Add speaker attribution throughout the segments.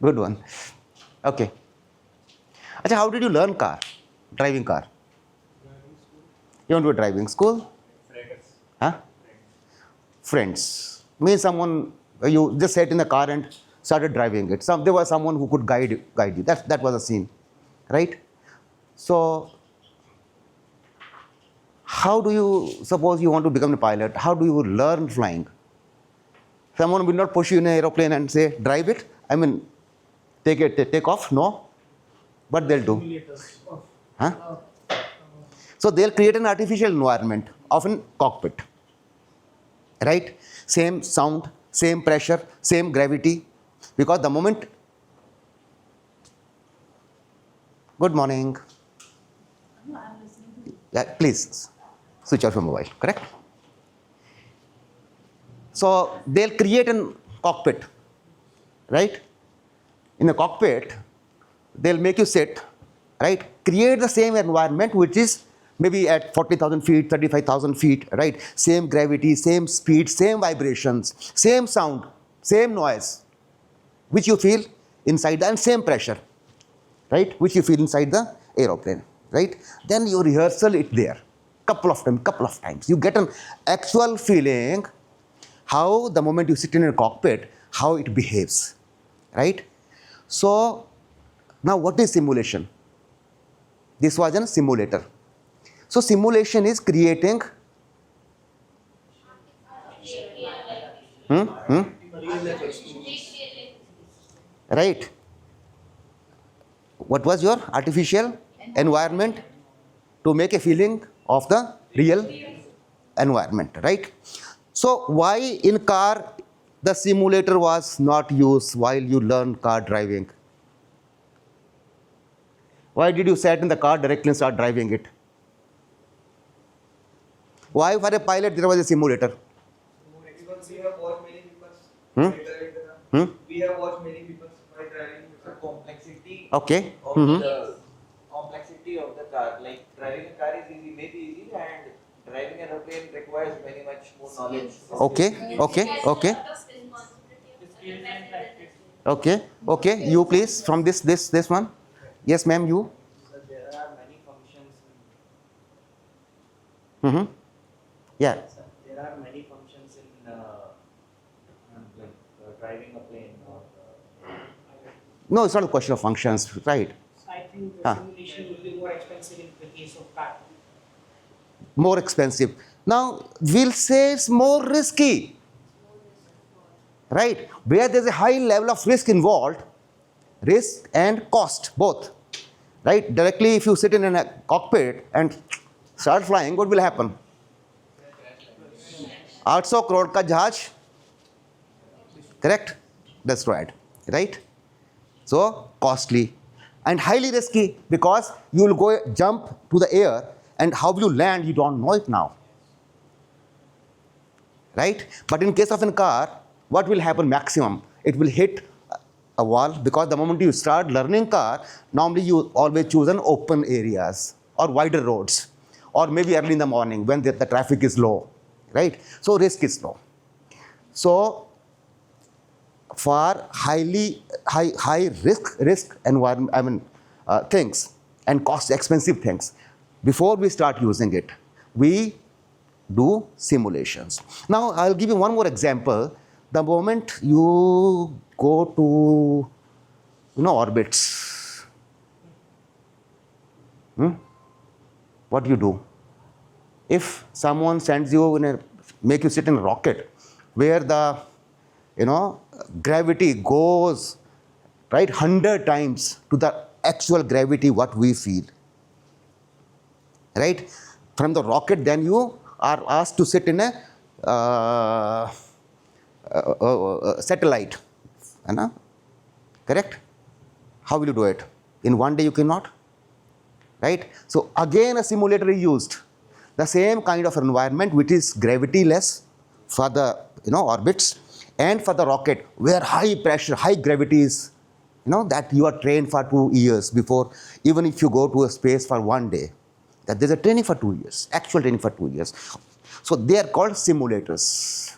Speaker 1: Good one. Okay. Acha, how did you learn driving car? You went to a driving school? Huh? Friends. Means someone, you just sat in the car and started driving it. There was someone who could guide you. That was a scene, right? So, how do you, suppose you want to become a pilot, how do you learn flying? Someone will not push you in an aeroplane and say, drive it. I mean, take off. No. But they'll do. Huh? So they'll create an artificial environment of a cockpit. Right? Same sound, same pressure, same gravity. Because the moment. Good morning. Yeah, please switch off your mobile, correct? So they'll create a cockpit, right? In the cockpit, they'll make you sit, right? Create the same environment which is maybe at 40,000 feet, 35,000 feet, right? Same gravity, same speed, same vibrations, same sound, same noise, which you feel inside and same pressure, right? Which you feel inside the aeroplane, right? Then you rehearsal it there, couple of times. You get an actual feeling how the moment you sit in a cockpit, how it behaves, right? So now what is simulation? This was a simulator. So simulation is creating right? What was your artificial environment to make a feeling of the real environment, right? So why in car the simulator was not used while you learn car driving? Why did you sit in the car directly and start driving it? Why for a pilot there was a simulator?
Speaker 2: Because we have watched many people. We have watched many people while driving. The complexity
Speaker 1: Okay.
Speaker 2: of the complexity of the car. Like driving a car is easy, maybe easy, and driving an airplane requires very much more knowledge.
Speaker 1: Okay. You please from this one. Yes, ma'am. You.
Speaker 2: So there are many functions.
Speaker 1: Yeah.
Speaker 2: There are many functions in driving a plane.
Speaker 1: No, it's not a question of functions, right?
Speaker 3: I think the simulation will be more expensive in the case of car.
Speaker 1: More expensive. Now, we'll say it's more risky, right? Where there's a high level of risk involved, risk and cost, both, right? Directly, if you sit in a cockpit and start flying, what will happen? 800 crore ka jahaj, correct? Destroyed, right? So, costly and highly risky because you will go jump to the air and how you land, you don't know it now, right? But in case of a car, what will happen maximum? It will hit a wall because the moment you start learning car, normally you always choose an open areas or wider roads or maybe early in the morning when the traffic is low, right? So risk is low. So for high risk environment, things and cost expensive things, before we start using it, we do simulations. Now I'll give you one more example. The moment you go to orbits, what do you do? If someone sends you make you sit in a rocket where the gravity goes right 100 times to the actual gravity what we feel, right? From the rocket, then you are asked to sit in a satellite, correct? How will you do it? In one day you cannot, right? So again a simulator is used, the same kind of environment which is gravity less for the orbits and for the rocket where high pressure, high gravity is, that you are trained for 2 years before, even if you go to a space for one day, that there's a training for 2 years, actual training for 2 years. So they are called simulators.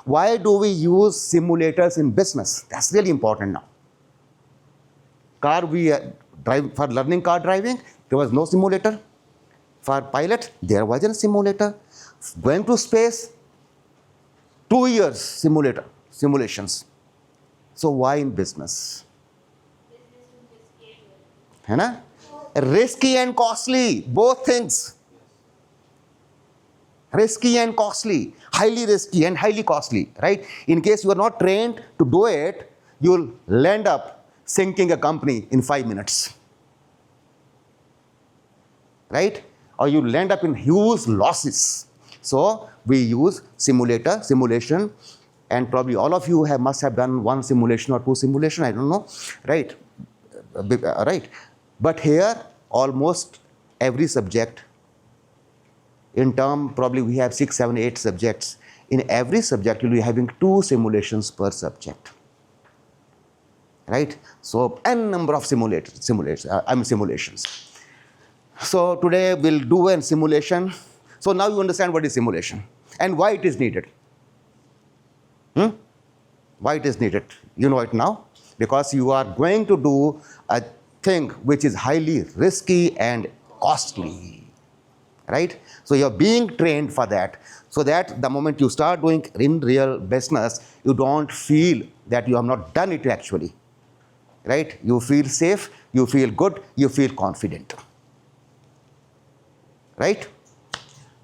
Speaker 1: Why do we use simulators in business? That's really important now. car we drive for learning car driving, there was no simulator. For pilot, there was a simulator. Going to space, 2 years simulations. So why in business? है ना? Risky and costly, both things. Risky and costly, highly risky and highly costly, right? In case you are not trained to do it, you'll land up sinking a company in 5 minutes, right? Or you'll land up in huge losses. So we use simulation, and probably all of you must have done 1 simulation or 2 simulation, I don't know, right? Right. But here, almost every subject, in term, probably we have 6, 7, 8 subjects. In every subject, you'll be having 2 simulations per subject, right? So, n number of simulations. So today we'll do a simulation. So now you understand what is simulation and why it is needed. Why it is needed? You know it now, because you are going to do a thing which is highly risky and costly, right? So you're being trained for that, so that the moment you start doing in real business, you don't feel that you have not done it actually, right? You feel safe, you feel good, you feel confident, right?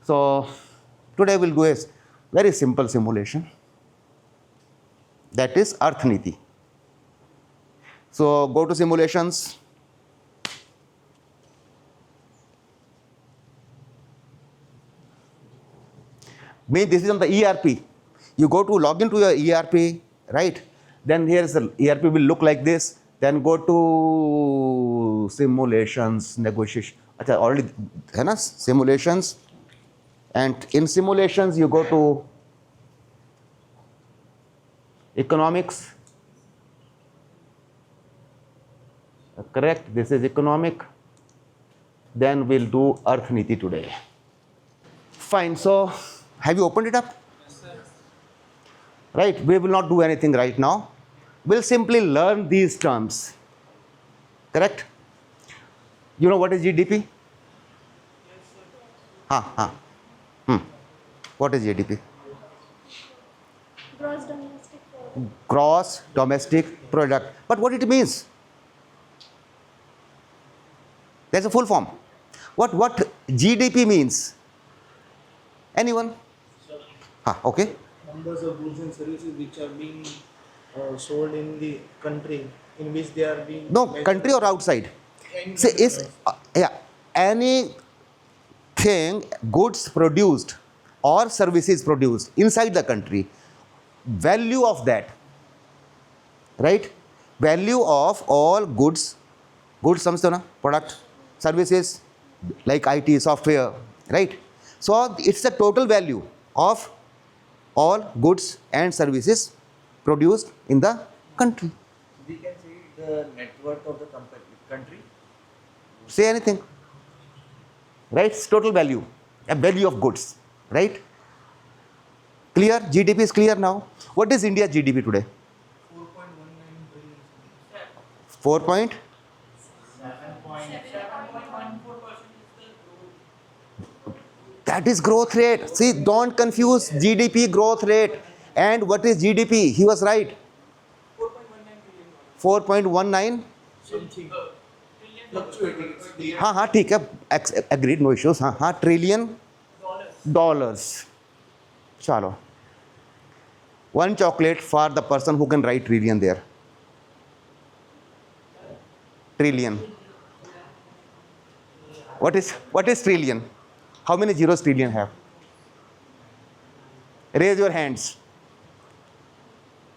Speaker 1: So today we'll do a very simple simulation, that is Arthniti. So go to simulations. This is on the ERP. You go to log into your ERP, right? Then here's the ERP will look like this. Then go to simulations, negotiation. Achha, already hai na? Simulations. And in simulations, you go to economics. Correct, this is economic. Then we'll do Arthniti today. Fine, so have you opened it up?
Speaker 3: Yes, sir.
Speaker 1: Right, we will not do anything right now. We'll simply learn these terms. Correct? You know what is GDP? What is GDP?
Speaker 4: Gross domestic product.
Speaker 1: Gross domestic product. But what it means? There's a full form. What GDP means? Anyone? Okay.
Speaker 5: Numbers of goods and services which are being sold in the country in which they are being
Speaker 1: No, country or outside. See, is anything, goods produced or services produced inside the country, value of that, right? Value of all goods समझते हो ना, product, services like IT, software, right? So it's the total value of all goods and services produced in the country.
Speaker 2: We can say the net worth of the country.
Speaker 1: Say anything, right? It's total value, a value of goods, right? Clear? GDP is clear now. What is India's GDP today?
Speaker 5: 4.19 billion.
Speaker 1: 4 point?
Speaker 3: 7.14% is the growth.
Speaker 1: That is growth rate. See, don't confuse GDP growth rate and what is GDP. He was right. 4.19.
Speaker 5: Something fluctuating.
Speaker 1: हाँ ठीक है, agreed, no issues. हाँ trillion dollars. चलो. 1 chocolate for the person who can write trillion there. Trillion. What is trillion? How many zeros trillion have? Raise your hands.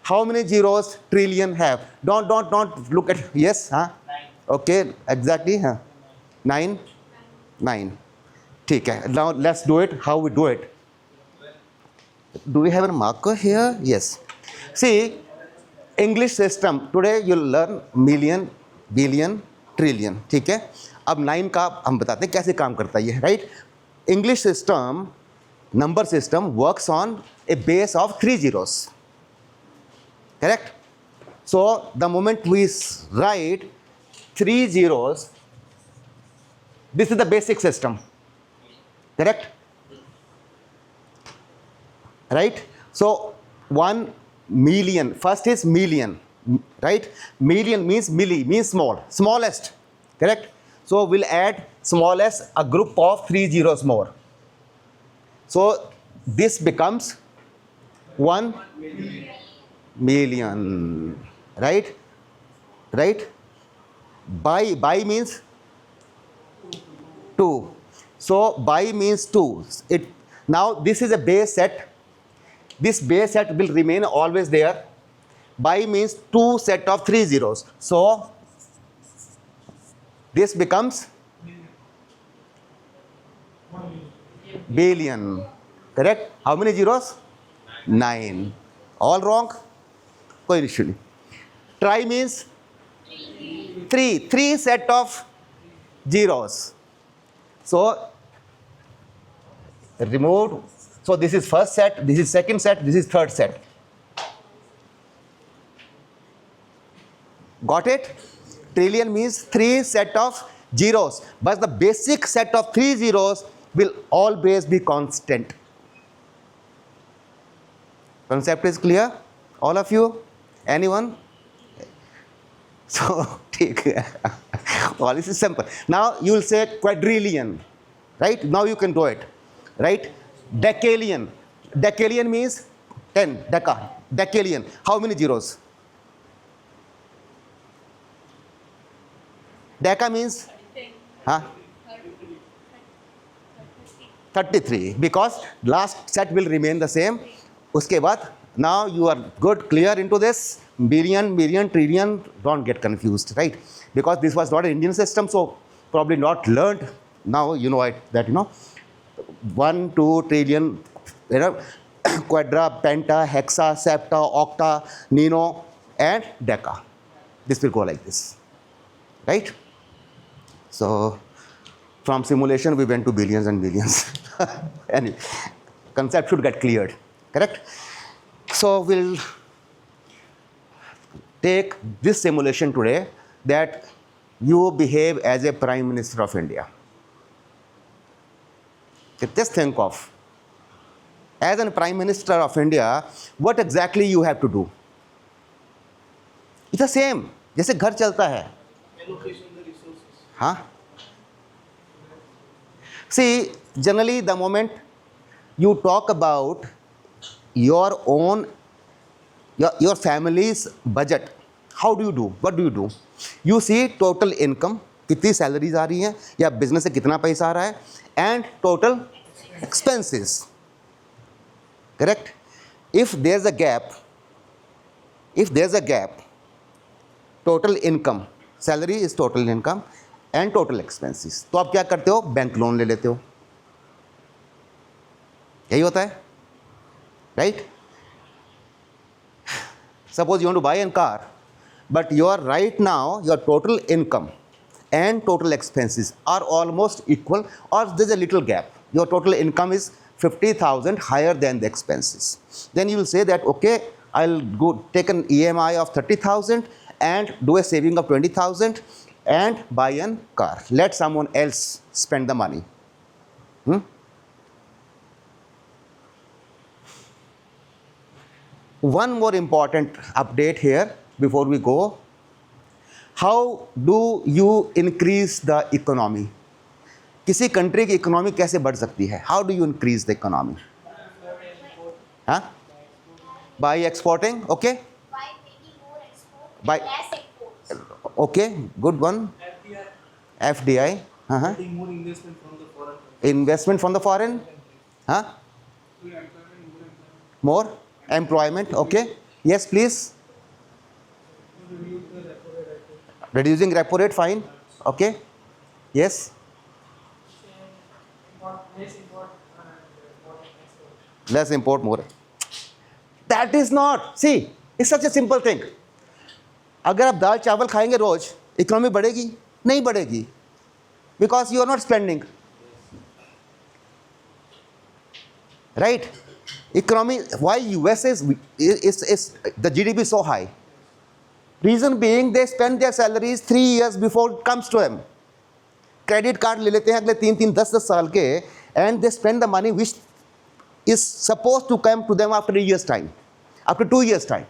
Speaker 1: How many zeros trillion have? Don't look at, yes, huh?
Speaker 3: 9.
Speaker 1: Okay, exactly, huh? 9. ठीक है. Now let's do it. How we do it? Do we have a marker here? Yes. See, English system today you'll learn million, billion, trillion. ठीक है. अब 9 का हम बताते हैं कैसे काम करता है ये, right? English system, number system works on a base of 3 zeros. Correct? So the moment we write 3 zeros, this is the basic system, correct? Right? So 1 million, first is million, right? Million means milli, means small, smallest, correct? So we'll add smallest, a group of 3 zeros more. So this becomes 1 million, right? Right? By means 2. So by means 2. Now this is a base set. This base set will remain always there. By means 2 set of 3 zeros. So this becomes billion. Correct? How many zeros? 9. All wrong? कोई issue नहीं. Try means 3 set of zeros. So removed. So this is first set, this is second set, this is third set. Got it? Trillion means 3 set of zeros, but the basic set of 3 zeros will always be constant. Concept is clear? All of you? Anyone? So take all this is simple. Now you will say quadrillion, right? Now you can do it, right? Decallion. Decallion means 10. Deca. Decallion. How many zeros? Deca means? Huh? 33. Because last set will remain the same. Uske baad, now you are good, clear into this. Billion, million, trillion, don't get confused, right? Because this was not an Indian system, so probably not learned. Now you know that, 1, 2 trillion, quadra, penta, hexa, septa, octa, nino, and deca. This will go like this, right? So from simulation we went to billions and billions. Anyway, concept should get cleared, correct? So we'll take this simulation today that you behave as a Prime Minister of India. Just think of, as a Prime Minister of India, what exactly you have to do. It's the same, जैसे घर चलता है.
Speaker 5: Allocation the resources.
Speaker 1: Huh? See, generally the moment you talk about your own, your family's budget, how do you do? What do you do? You see total income, कितनी salaries आ रही हैं या business से कितना पैसा आ रहा है, and total expenses. Correct? If there's a gap, total income, salary is total income and total expenses. तो आप क्या करते हो? बैंक लोन ले लेते हो. यही होता है, right? Suppose you want to buy a car, but right now your total income and total expenses are almost equal, or there's a little gap. Your total income is 50,000 higher than the expenses. Then you will say that, okay, I'll go take an EMI of 30,000 and do a saving of 20,000 and buy a car. Let someone else spend the money. One more important update here before we go. How do you increase the economy? किसी country की economy कैसे बढ़ सकती है? How do you increase the economy? Huh? By exporting, okay?
Speaker 4: By making more export
Speaker 1: By-
Speaker 4: and less import.
Speaker 1: Okay, good one.
Speaker 5: FDI.
Speaker 1: FDI. Uh-huh.
Speaker 5: Getting more investment from the foreign countries.
Speaker 1: Investment from the foreign. Huh? More employment. Okay. Yes, please. Reducing repo rate. Fine. Okay. Yes. Less import, more. That is not. See, it's such a simple thing. अगर आप दाल चावल खाएंगे रोज, economy बढ़ेगी? नहीं बढ़ेगी. Because you are not spending. Right? Economy, why US is the GDP so high? Reason being they spend their salaries 3 years before it comes to them. Credit card ले लेते हैं अगले 3-3, 10-10 साल के, and they spend the money which is supposed to come to them after a year's time, after 2 years time.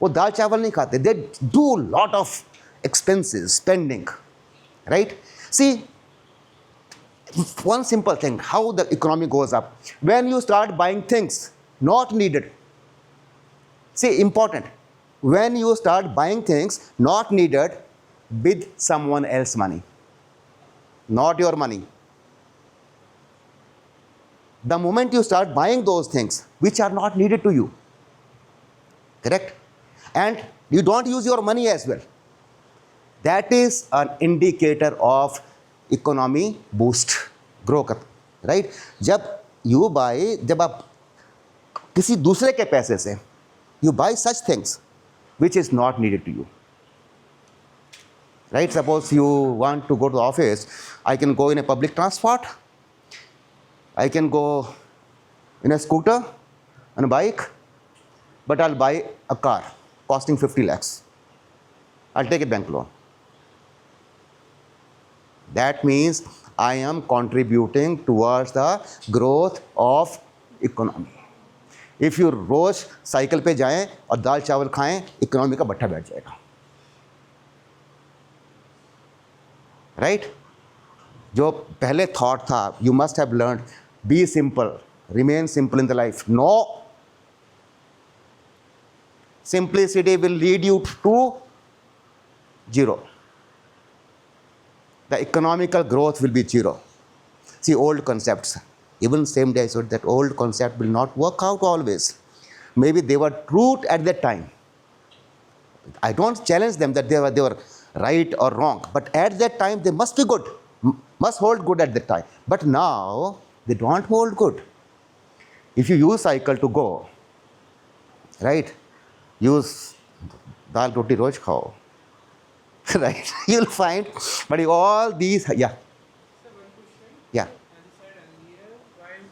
Speaker 1: वो दाल चावल नहीं खाते. They do lot of expenses, spending, right? See, one simple thing, how the economy goes up. When you start buying things not needed, see, important, when you start buying things not needed with someone else's money, not your money. The moment you start buying those things which are not needed to you, correct? And you don't use your money as well, that is an indicator of economy boost, grow कर, right? जब you buy, जब आप किसी दूसरे के पैसे से you buy such things which is not needed to you, right? Suppose you want to go to the office, I can go in a public transport, I can go in a scooter, on a bike, but I'll buy a car costing 50 lakhs. I'll take a bank loan. That means I am contributing towards the growth of economy. If you रोज cycle पे जाएं और दाल चावल खाएं, economy का भट्ठा बैठ जाएगा, राइट? जो पहले थॉट था, you must have learn, be simple, remain simple in the life. No, simplicity will lead you to zero. The economical growth will be zero. See, old concepts, even same day I said that old concept will not work out always. Maybe they were true at that time. I don't challenge them that they were right or wrong, but at that time they must be good, must hold good at that time. But now they don't hold good. If you use cycle to go, right? Use dal roti roj khao, right? You'll find, but all these, yeah.
Speaker 3: So one question.
Speaker 1: Yeah.
Speaker 3: As you said earlier,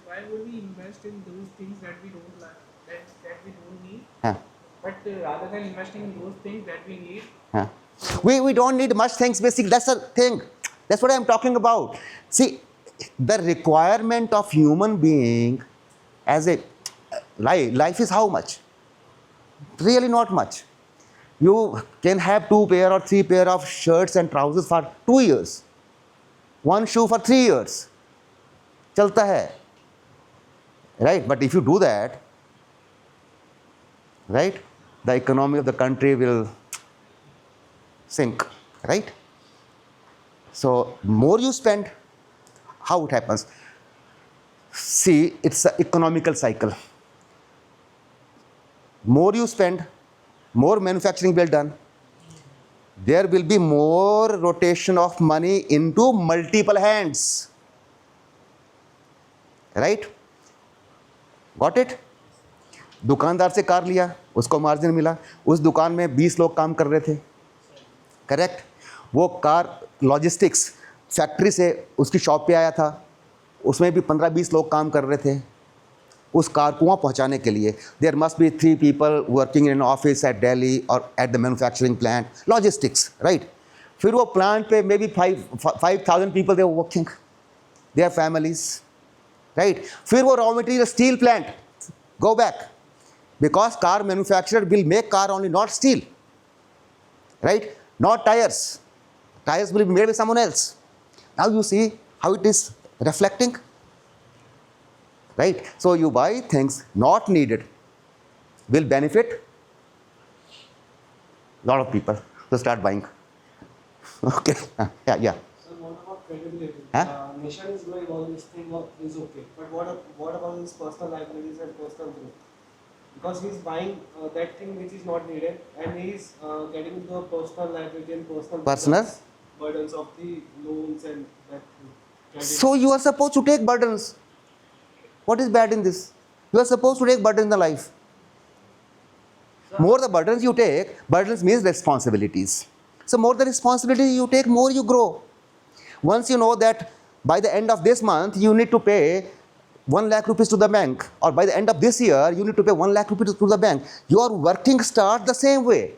Speaker 3: why would we invest in those things that we don't like, that we don't need?
Speaker 1: Huh.
Speaker 3: But rather than investing in those things that we need,
Speaker 1: Huh. We don't need much things, basically. That's the thing. That's what I'm talking about. See, the requirement of human being as a life is how much? Really not much. You can have 2 pair or 3 pair of shirts and trousers for 2 years. 1 shoe for 3 years. चलता है. Right? But if you do that, right, the economy of the country will sink, right? So more you spend, how it happens? See, it's an economical cycle. More you spend, more manufacturing will be done. There will be more rotation of money into multiple hands. Right? Got it? दुकानदार से car लिया, उसको margin मिला, उस दुकान में 20 लोग काम कर रहे थे, करेक्ट? वो कार लॉजिस्टिक्स फैक्ट्री से उसकी शॉप पे आया था, उसमें भी 15-20 लोग काम कर रहे थे उस कार को वहाँ पहुँचाने के लिए. There must be 3 people working in office at Delhi और at the manufacturing plant, logistics, right? फिर वो प्लांट पे may be 5,000 people they working, there families, right? फिर वो raw material steel plant, go back, because car manufacturer will make car only, not steel, right? Not tires. Tires will be made by someone else. Now you see how it is reflecting, right? So you buy things not needed will benefit lot of people to start buying. Okay. Yeah.
Speaker 5: So what about credibility?
Speaker 1: Huh?
Speaker 5: Nation is doing all this thing is okay, but what about his personal liabilities and personal growth? Because he's buying that thing which is not needed, and he's getting into a personal liability and personal burdens of the loans and that credit.
Speaker 1: So you are supposed to take burdens. What is bad in this? You are supposed to take burdens in the life. More the burdens you take, burdens means responsibilities. So more the responsibility you take, more you grow. Once you know that by the end of this month you need to pay 1 lakh rupees to the bank, or by the end of this year, you need to pay 1 lakh rupees to the bank. Your working starts the same way.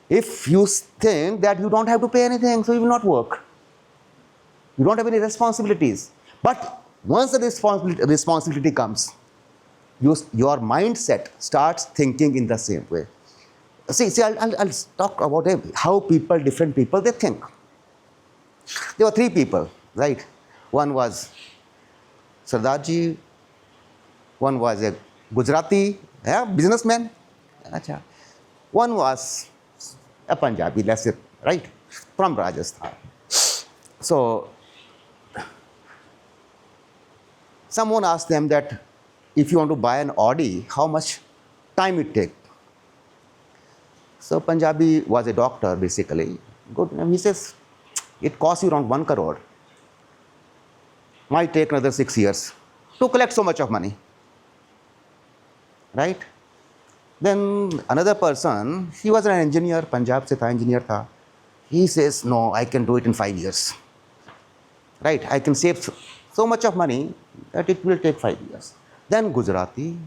Speaker 1: If you think that you don't have to pay anything, so you will not work. You don't have any responsibilities. But once the responsibility comes, your mindset starts thinking in the same way. See, I'll talk about how different people, they think. There were 3 people, right? One was Sardarji, one was a Gujarati businessman, Achha. One was a Punjabi, let's say, right, from Rajasthan. So, someone asked them that if you want to buy an Audi, how much time it takes? So, Punjabi was a doctor basically. Good. And he says, it costs you around 1 crore. Might take another 6 years to collect so much of money. Right? Then another person, he was an engineer, Punjab se tha, engineer tha. He says, no, I can do it in 5 years. Right? I can save so much of money that it will take 5 years. Then Gujarati,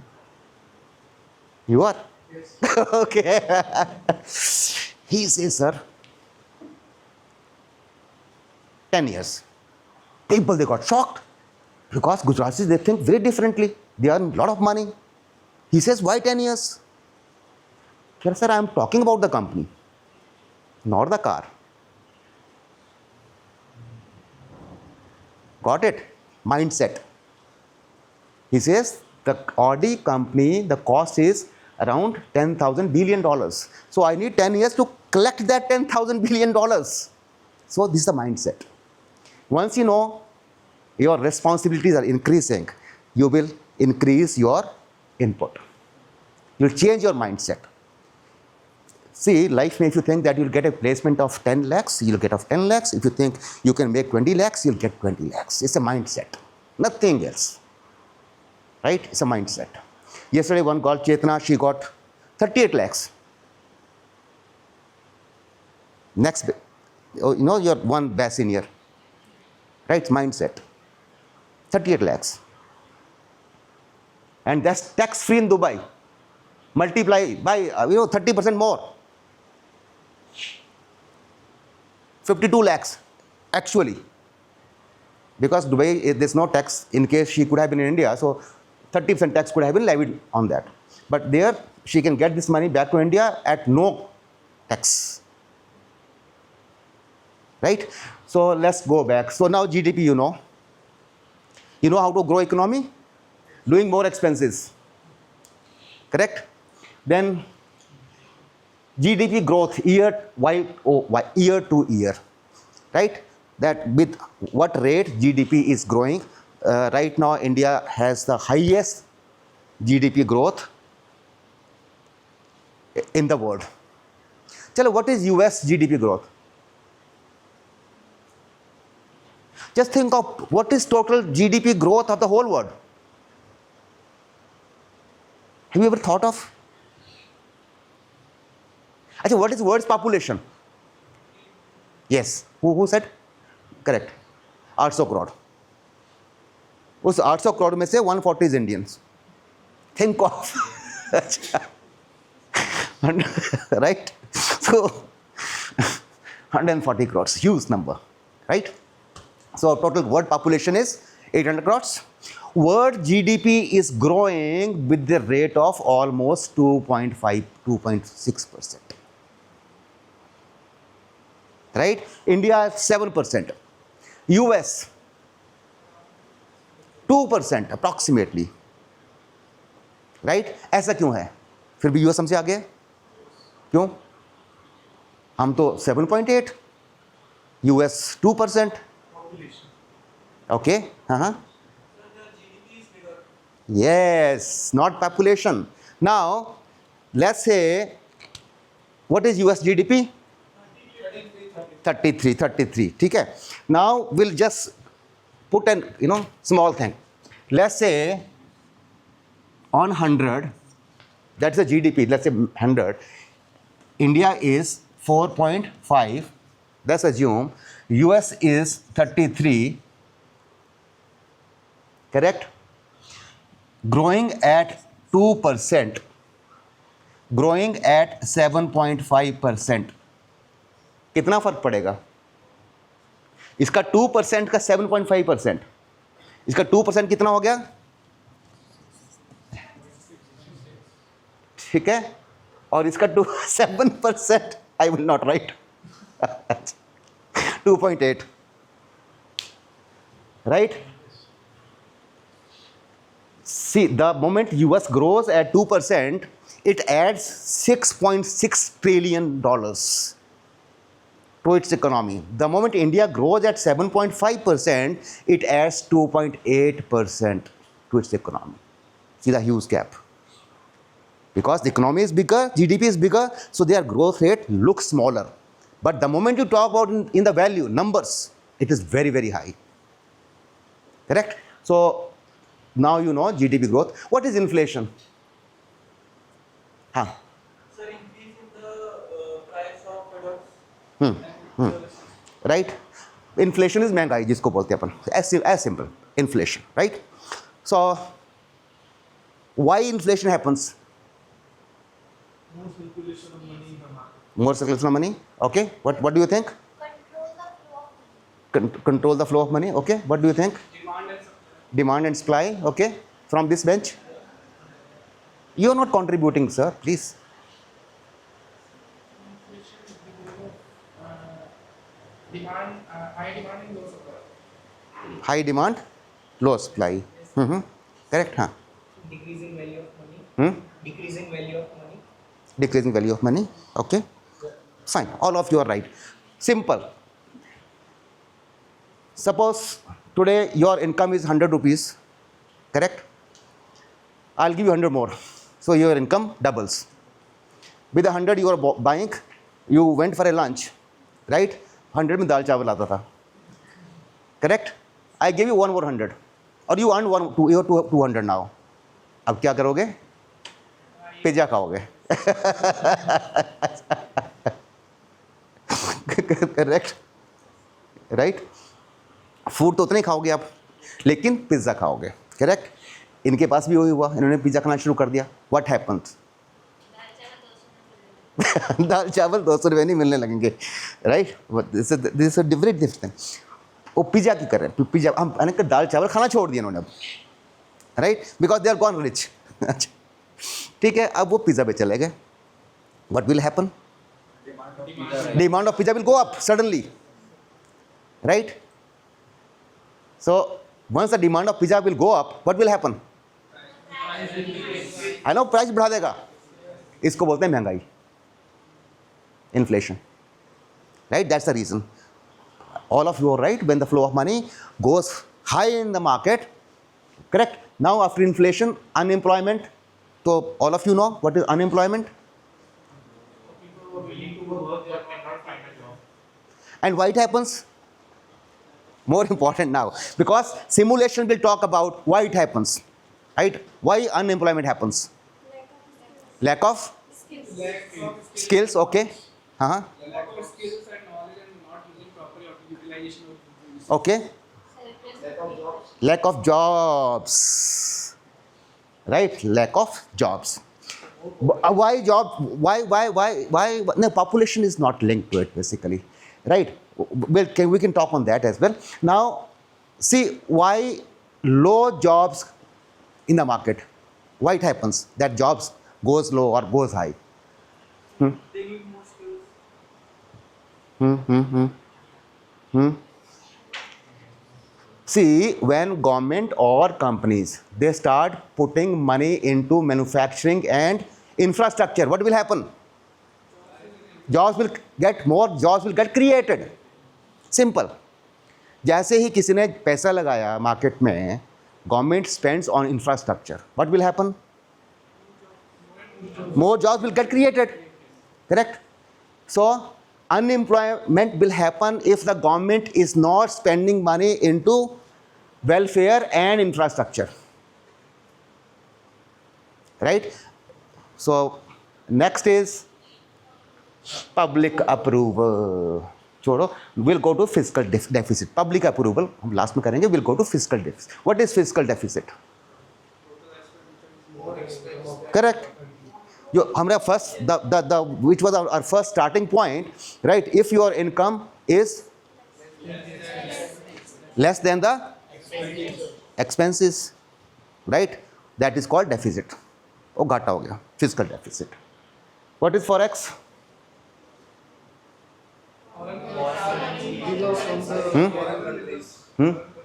Speaker 1: you are?
Speaker 3: Yes.
Speaker 1: Okay. He says, sir, 10 years. People, they got shocked because Gujaratis, they think very differently. They earn a lot of money. He says, why 10 years? Sir, I am talking about the company, not the car. Got it? Mindset. He says, the Audi company, the cost is around $10,000 billion. So I need 10 years to collect that $10,000 billion. So this is the mindset. Once you know your responsibilities are increasing, you will increase your input. You'll change your mindset. See, life makes you think that you'll get a placement of 10 lakhs, you'll get of 10 lakhs. If you think you can make 20 lakhs, you'll get 20 lakhs. It's a mindset, nothing else. Right? It's a mindset. Yesterday, one called Chetna, she got 38 lakhs. Next, you're one best senior. Right? Mindset. 38 lakhs. And that's tax-free in Dubai. Multiply by 30% more. 52 lakhs actually. Because Dubai, there's no tax in case she could have been in India. So 30% tax could have been levied on that. But there, she can get this money back to India at no tax. Right? So let's go back. So now GDP, you know. You know how to grow economy? Doing more expenses. Correct? Then GDP growth year to year. Right? That with what rate GDP is growing. Right now, India has the highest GDP growth in the world. Chalo, what is US GDP growth? Just think of what is total GDP growth of the whole world. Have you ever thought of? Actually, what is world's population? Yes. Who said? Correct. 800 crore. उस 800 करोड़ में से 140 is Indians. Think of. Right? So 140 crores, huge number. Right? So total world population is 800 crores. World GDP is growing with the rate of almost 2.5, 2.6%. Right? India 7%. US 2% approximately. Right? ऐसा क्यों है? फिर भी US हमसे आगे है? क्यों? हम तो 7.8, US 2%. Okay? Yes, not population. Now, let's say, what is US GDP? 33. ठीक है? Now, we'll just put an, small thing. Let's say, on 100, that's the GDP, let's say 100, India is 4.5, let's assume, US is 33, correct, growing at 2%, growing at 7.5%, कितना फर्क पड़ेगा? इसका 2% का 7.5%, इसका 2% कितना हो गया? ठीक है, और इसका 7%, I will not right, 2.8, right? See, the moment US grows at 2%, it adds $6.6 trillion to its economy. The moment India grows at 7.5%, it adds 2.8% to its economy. See the huge gap. Because the economy is bigger, GDP is bigger, so their growth rate looks smaller. But the moment you talk about in the value, numbers, it is very, very high. Correct? So now you know GDP growth. What is inflation? Huh.
Speaker 2: Sir, increase in the price of products and services.
Speaker 1: Right? Inflation is महंगाई जिसको बोलते हैं अपन. As simple. Inflation. Right? So why inflation happens?
Speaker 3: More circulation of money in the market.
Speaker 1: More circulation of money. Okay. What do you think?
Speaker 4: Control the flow of money.
Speaker 1: Control the flow of money. Okay. What do you think?
Speaker 3: Demand and supply.
Speaker 1: Demand and supply. Okay. From this bench. You are not contributing, sir. Please.
Speaker 3: Inflation is because of demand, high demand and low supply.
Speaker 1: High demand, low supply. Correct. Huh.
Speaker 3: Decreasing value of money.
Speaker 1: Hmm?
Speaker 3: Decreasing value of money.
Speaker 1: Decreasing value of money. Okay. Fine. All of you are right. Simple. Suppose today your income is 100 rupees. Correct? I'll give you 100 more. So your income doubles. With the 100 you are buying, you went for a lunch. Right? 100 में दाल चावल आता था. Correct? I gave you one more 100. Or you earn 200 now. अब क्या करोगे? Pizza खाओगे. Correct, right? Food तो उतने ही खाओगे आप, लेकिन पिज्ज़ा खाओगे. करेक्ट? इनके पास भी वही हुआ, इन्होंने पिज्ज़ा खाना शुरू कर दिया. What happens? दाल चावल 200 रुपये नहीं मिलने लगेंगे. राइट? This different thing. वो पिज्ज़ा की कर रहे हैं. पिज्ज़ा हम दाल चावल खाना छोड़ दिया इन्होंने अब. Right? Because they are gone rich. ठीक है, अब वो पिज़्ज़ा पे चले गए. What will happen? Demand of pizza will go up suddenly. Right? So once the demand of pizza will go up, what will happen? I know, price बढ़ा देगा. इसको बोलते हैं महंगाई. Inflation. Right? That's the reason. All of you are right. When the flow of money goes high in the market, correct? Now after inflation, unemployment. So all of you know what is unemployment?
Speaker 3: People who are willing to work but cannot find a job.
Speaker 1: And why it happens? More important now, because simulation will talk about why it happens. Right? Why unemployment happens? Lack of
Speaker 3: Lack of
Speaker 1: skills. Okay. Uh-huh.
Speaker 3: lack of skills and knowledge and not using proper utilization of resources.
Speaker 1: Okay. Lack of jobs. Right? Lack of jobs. Why job? Why? No, population is not linked to it basically. Right? We can talk on that as well. Now, see why low jobs in the market. Why it happens that jobs goes low or goes high?
Speaker 3: They need more skills.
Speaker 1: See, when government or companies, they start putting money into manufacturing and infrastructure, what will happen? Jobs will get more, jobs will get created. Simple. जैसे ही किसी ने पैसा लगाया market में, government spends on infrastructure, what will happen? More jobs will get created. Correct? So unemployment will happen if the government is not spending money into welfare and infrastructure. Right? So next is public approval. छोड़ो, will go to physical deficit. Public approval हम last में करेंगे. Will go to physical deficit. What is physical deficit? Correct. जो हमारा first the which was our first starting point, right? If your income is less than the expenses, right? That is called deficit. वो घाटा हो गया, fiscal deficit. What is forex?
Speaker 6: Reserves from the foreign countries.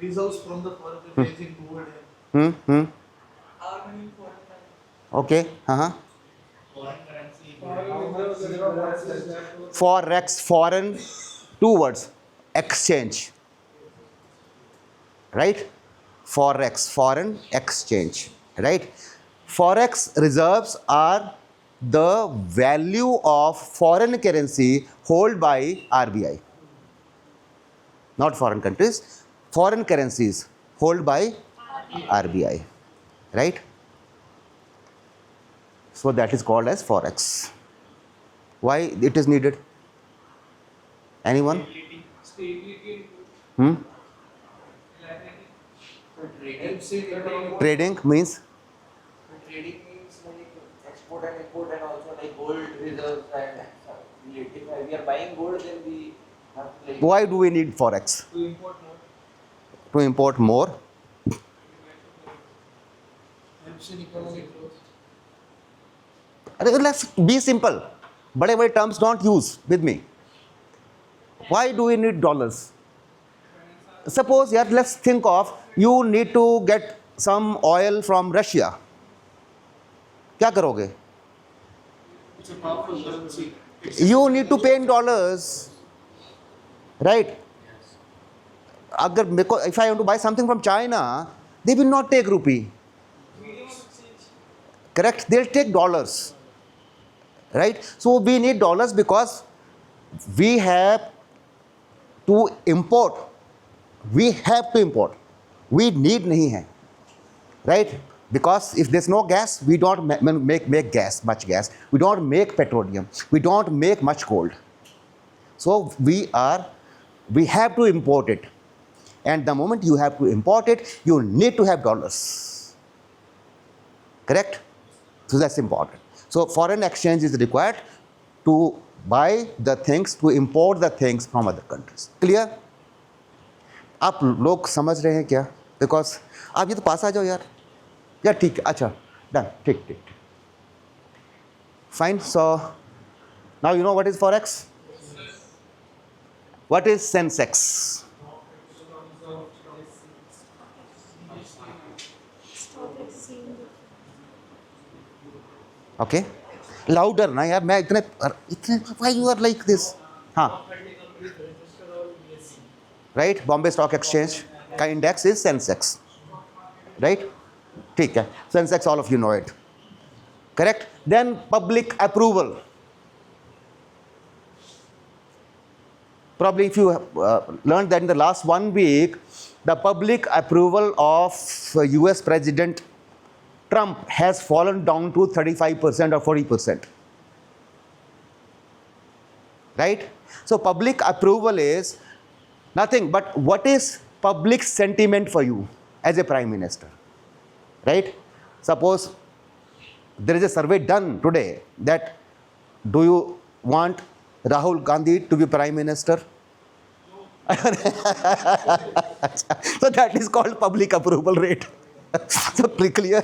Speaker 6: Reserves from the foreign countries in gold.
Speaker 1: Okay. Forex, foreign, two words, exchange. Right? Forex, foreign exchange. Right? Forex reserves are the value of foreign currency held by RBI. Not foreign countries, foreign currencies held by RBI. Right? So that is called as forex. Why it is needed? Anyone?
Speaker 3: Stability.
Speaker 1: Trading means
Speaker 2: Trading means like export and import and also like gold reserves and if we are buying gold then we have to like
Speaker 1: why do we need forex?
Speaker 3: To import more.
Speaker 1: To import more.
Speaker 3: Helps in economic growth.
Speaker 1: Let's be simple. बड़े बड़े terms don't use with me. Why do we need dollars? Suppose, yeah, let's think of you need to get some oil from Russia. क्या करोगे?
Speaker 3: It's a powerful currency.
Speaker 1: You need to pay in dollars, right? अगर मेरे को if I want to buy something from China, they will not take rupee. Correct? They'll take dollars, right? So we need dollars because we have to import. We have to import. We need नहीं है, right? Because if there's no gas, we don't make gas, much gas. We don't make petroleum. We don't make much gold. So we have to import it. And the moment you have to import it, you need to have dollars. Correct? So that's important. So foreign exchange is required to buy the things, to import the things from other countries. Clear? आप लोग समझ रहे हैं क्या? Because आप ये तो पास आ जाओ यार. या ठीक है, अच्छा डन, ठीक ठीक ठीक, fine. So now you know what is forex. What is sensex? Okay, louder ना यार, मैं इतने why you are like this. हाँ, right? Bombay Stock Exchange का index is Sensex, right? ठीक है, Sensex, all of you know it. Correct? Then public approval. Probably if you learned that in the last 1 week, the public approval of US President Trump has fallen down to 35% or 40%. Right? So public approval is nothing but what is public sentiment for you as a prime minister, right? Suppose there is a survey done today that do you want Rahul Gandhi to be prime minister? So that is called public approval rate. So clear?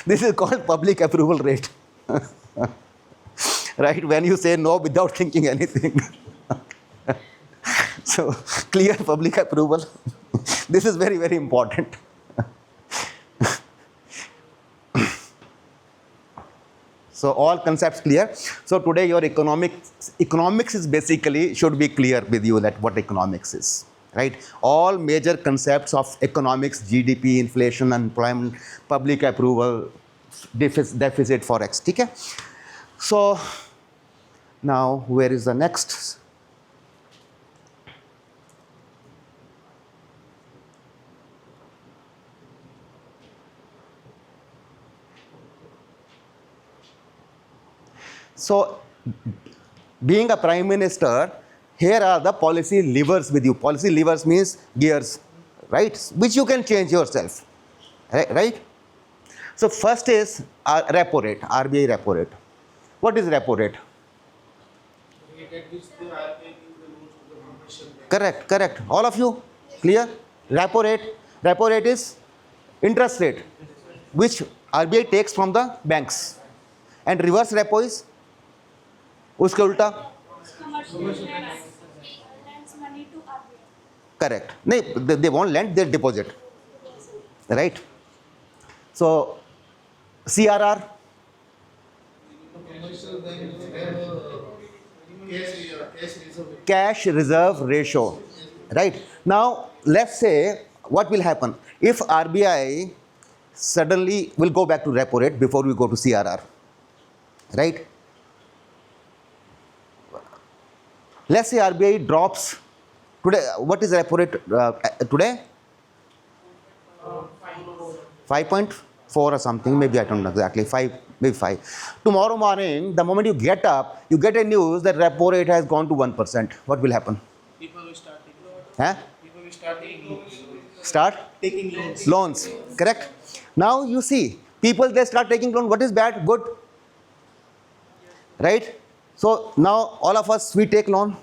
Speaker 1: This is called public approval rate. Right? When you say no without thinking anything. So clear public approval. This is very, very important. So all concepts clear. So today your economics is basically should be clear with you that what economics is. Right? All major concepts of economics, GDP, inflation, unemployment, public approval, deficit, forex. ठीक है? So now where is the next? So being a prime minister, here are the policy levers with you. Policy levers means gears, right? Which you can change yourself, right? So first is repo rate, RBI repo rate. What is repo rate?
Speaker 6: Rate at which they are taking the loans to the commercial bank.
Speaker 1: Correct, correct. All of you clear? Repo rate is interest rate which RBI takes from the banks, and reverse repo is उसके उल्टा.
Speaker 4: Commercial banks lends money to RBI.
Speaker 1: Correct. नहीं, they won't lend, they deposit, right? So CRR,
Speaker 6: Commercial banks have cash reserve.
Speaker 1: cash reserve ratio, right? Now let's say what will happen if RBI suddenly will go back to repo rate before we go to CRR, right? Let's say RBI drops today. What is repo rate today? 5.4 or something, maybe, I don't know exactly, 5, maybe 5. Tomorrow morning, the moment you get up, you get a news that repo rate has gone to 1%. What will happen?
Speaker 6: People will start taking loans.
Speaker 1: Huh?
Speaker 6: People will start taking loans.
Speaker 1: Start
Speaker 6: Taking loans.
Speaker 1: loans, correct? Now you see, people, they start taking loan. What is bad? Good, right? So now all of us, we take loan.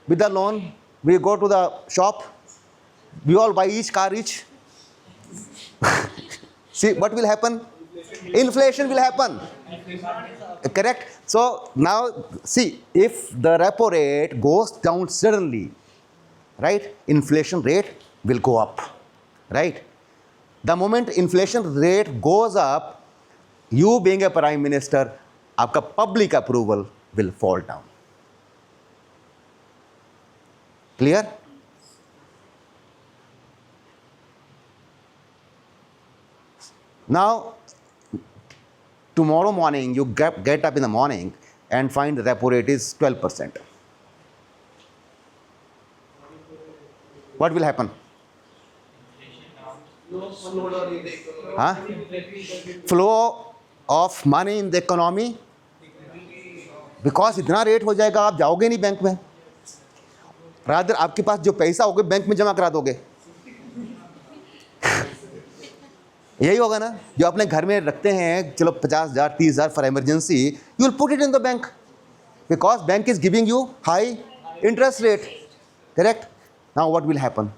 Speaker 1: With the loan, we go to the shop. We all buy each car each. See what will happen? Inflation will happen. Correct? So now see, if the repo rate goes down suddenly, right, inflation rate will go up, right? The moment inflation rate goes up, you being a prime minister, आपका public approval will fall down. Clear? Now, tomorrow morning, you get up in the morning and find the repo rate is 12%. What will happen?
Speaker 6: Slowdown in the economy.
Speaker 1: Huh? Flow of money in the economy. Because इतना rate हो जाएगा, आप जाओगे नहीं bank में. Rather आपके पास जो पैसा होगा बैंक में जमा करा दोगे. यही होगा ना, जो अपने घर में रखते हैं, चलो 50,000 30,000 for emergency, you will put it in the bank because bank is giving you high interest rate. Correct? Now what will happen?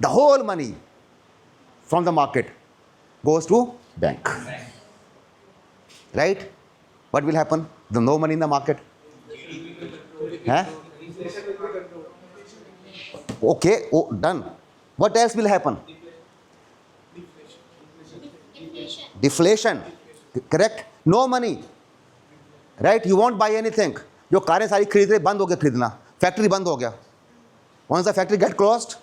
Speaker 1: The whole money from the market goes to bank, right? What will happen? The no money in the market. Huh? Okay, oh, done. What else will happen? Deflation. Correct? No money, right? You won't buy anything. जो कारें सारी खरीद रहे, बंद हो गया खरीदना, factory बंद हो गया. Once the factory get closed,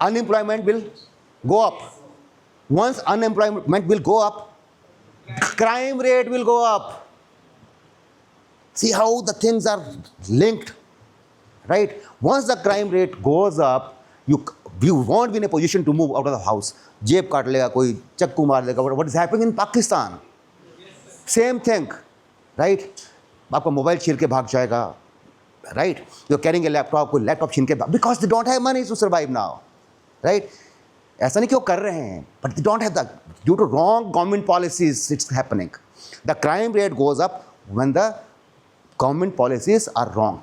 Speaker 1: unemployment will go up. Once unemployment will go up, crime rate will go up. See how the things are linked, right? Once the crime rate goes up, you won't be in a position to move out of the house. जेब काट लेगा कोई, चक्कू मार लेगा. What is happening in Pakistan? Same thing, right? आपका mobile छीन के भाग जाएगा, right? You're carrying a laptop, कोई लैपटॉप छीन के भाग, because they don't have money to survive now, right? ऐसा नहीं क्यों कर रहे हैं, but they don't have the, due to wrong government policies, it's happening. The crime rate goes up when the government policies are wrong.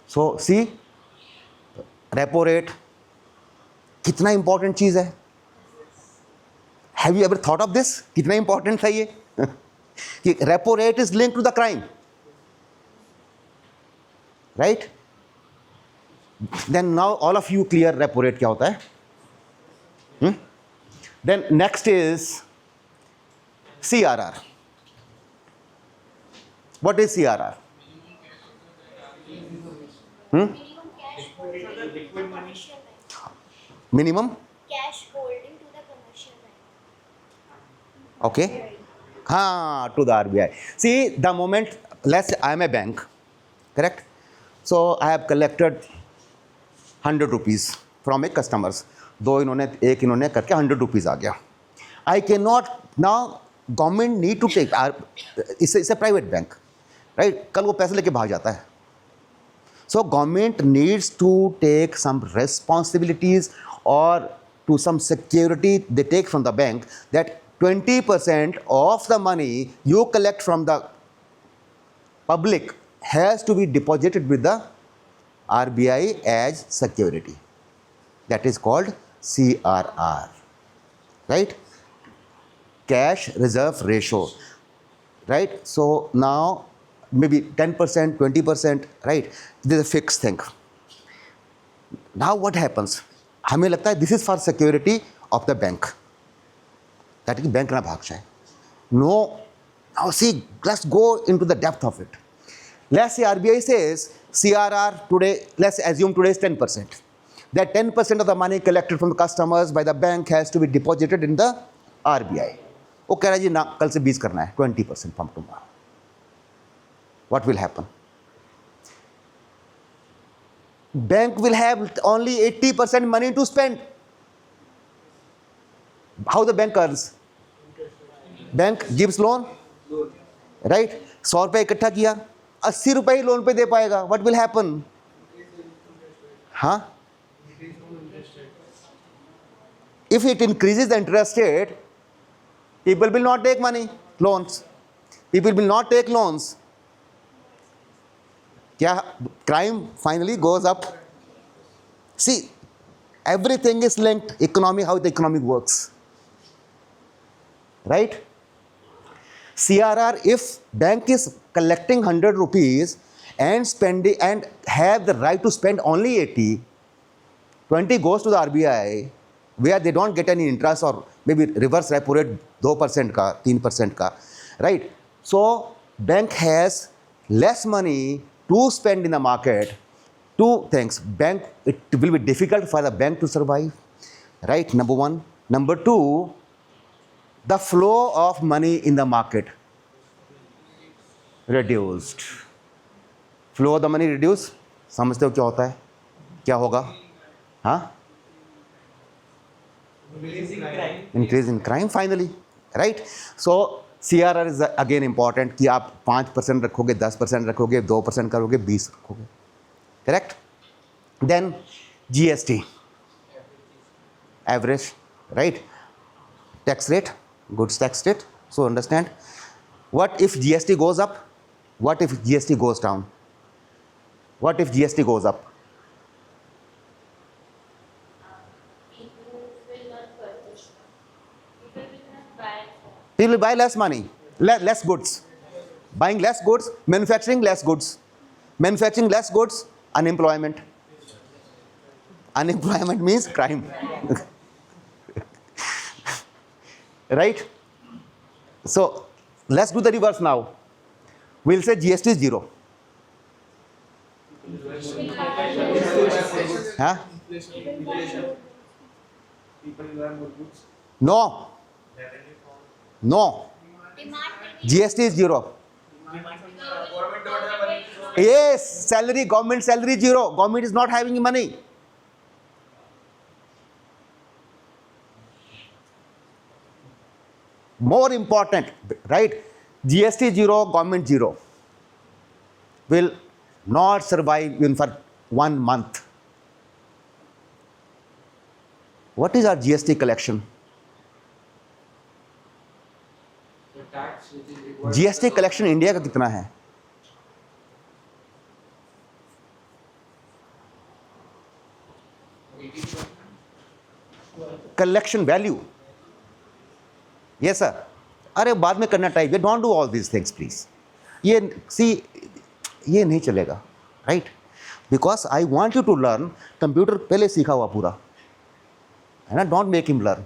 Speaker 1: So see, repo rate कितना important चीज है. Have you ever thought of this? कितना important था ये? कि repo rate is linked to the crime, right? Then now all of you clear repo rate क्या होता है? Then next is CRR. What is CRR?
Speaker 4: Minimum cash holding to the commercial bank.
Speaker 1: Minimum?
Speaker 4: Cash holding to the commercial bank.
Speaker 1: Okay. To the RBI. See, the moment, let's say I am a bank, correct? So I have collected 100 rupees from a customers. एक इन्होंने करके 100 rupees आ गया. I cannot now, government need to take, it's a private bank. Right, कल वो पैसे लेके भाग जाता है. So government needs to take some responsibilities or to some security they take from the bank, that 20% of the money you collect from the public has to be deposited with the RBI as security. That is called CRR, right? Cash reserve ratio, right? So now maybe 10%, 20%, right? This is a fixed thing. Now what happens? हमें लगता है this is for security of the bank. That is bank ना भाग जाए. No. Now see, let's go into the depth of it. Let's say RBI says CRR today, let's assume today is 10%. That 10% of the money collected from the customers by the bank has to be deposited in the RBI. वो कह रहा है जी ना, कल से 20 करना है, 20% from tomorrow. What will happen? Bank will have only 80% money to spend. How the bank earns? Bank gives loan, right? 100 रुपये इकट्ठा किया, 80 रुपये ही लोन पे दे पाएगा. What will happen? हाँ? If it increases the interest rate, people will not take money, loans. People will not take loans. क्या crime finally goes up? See, everything is linked. Economy, how the economy works, right? CRR, if bank is collecting 100 rupees and spending and have the right to spend only 80, 20 goes to the RBI where they don't get any interest or maybe reverse repo rate 2% का, 3% का, right? So bank has less money to spend in the market. Two things: bank, it will be difficult for the bank to survive, right? Number one. Number two, the flow of money in the market reduced. Flow of the money reduced. समझते हो क्या होता है? क्या होगा? हाँ? Increase in crime finally, right? So CRR is again important कि आप 5% रखोगे, 10% रखोगे, 2% करोगे, 20 रखोगे, correct? Then GST, average, right? Tax rate, goods tax rate. So understand, what if GST goes up? What if GST goes down? What if GST goes up?
Speaker 4: People will not purchase. People will not buy.
Speaker 1: People will buy less money, less goods. Buying less goods, manufacturing less goods. Manufacturing less goods, unemployment. Unemployment means crime. Right? So let's do the reverse now. We'll say GST is 0. Huh? No. No.
Speaker 4: Demand
Speaker 1: GST is 0. Yes, salary, government salary 0. Government is not having money. More important, right? GST 0, government 0. Will not survive even for 1 month. What is our GST collection?
Speaker 2: The tax which is required.
Speaker 1: GST collection India का कितना है? Collection value. Yes sir. अरे बाद में करना type. Don't do all these things please. ये see, ये नहीं चलेगा, right? Because I want you to learn. Computer पहले सीखा हुआ पूरा, है ना? Don't make him learn.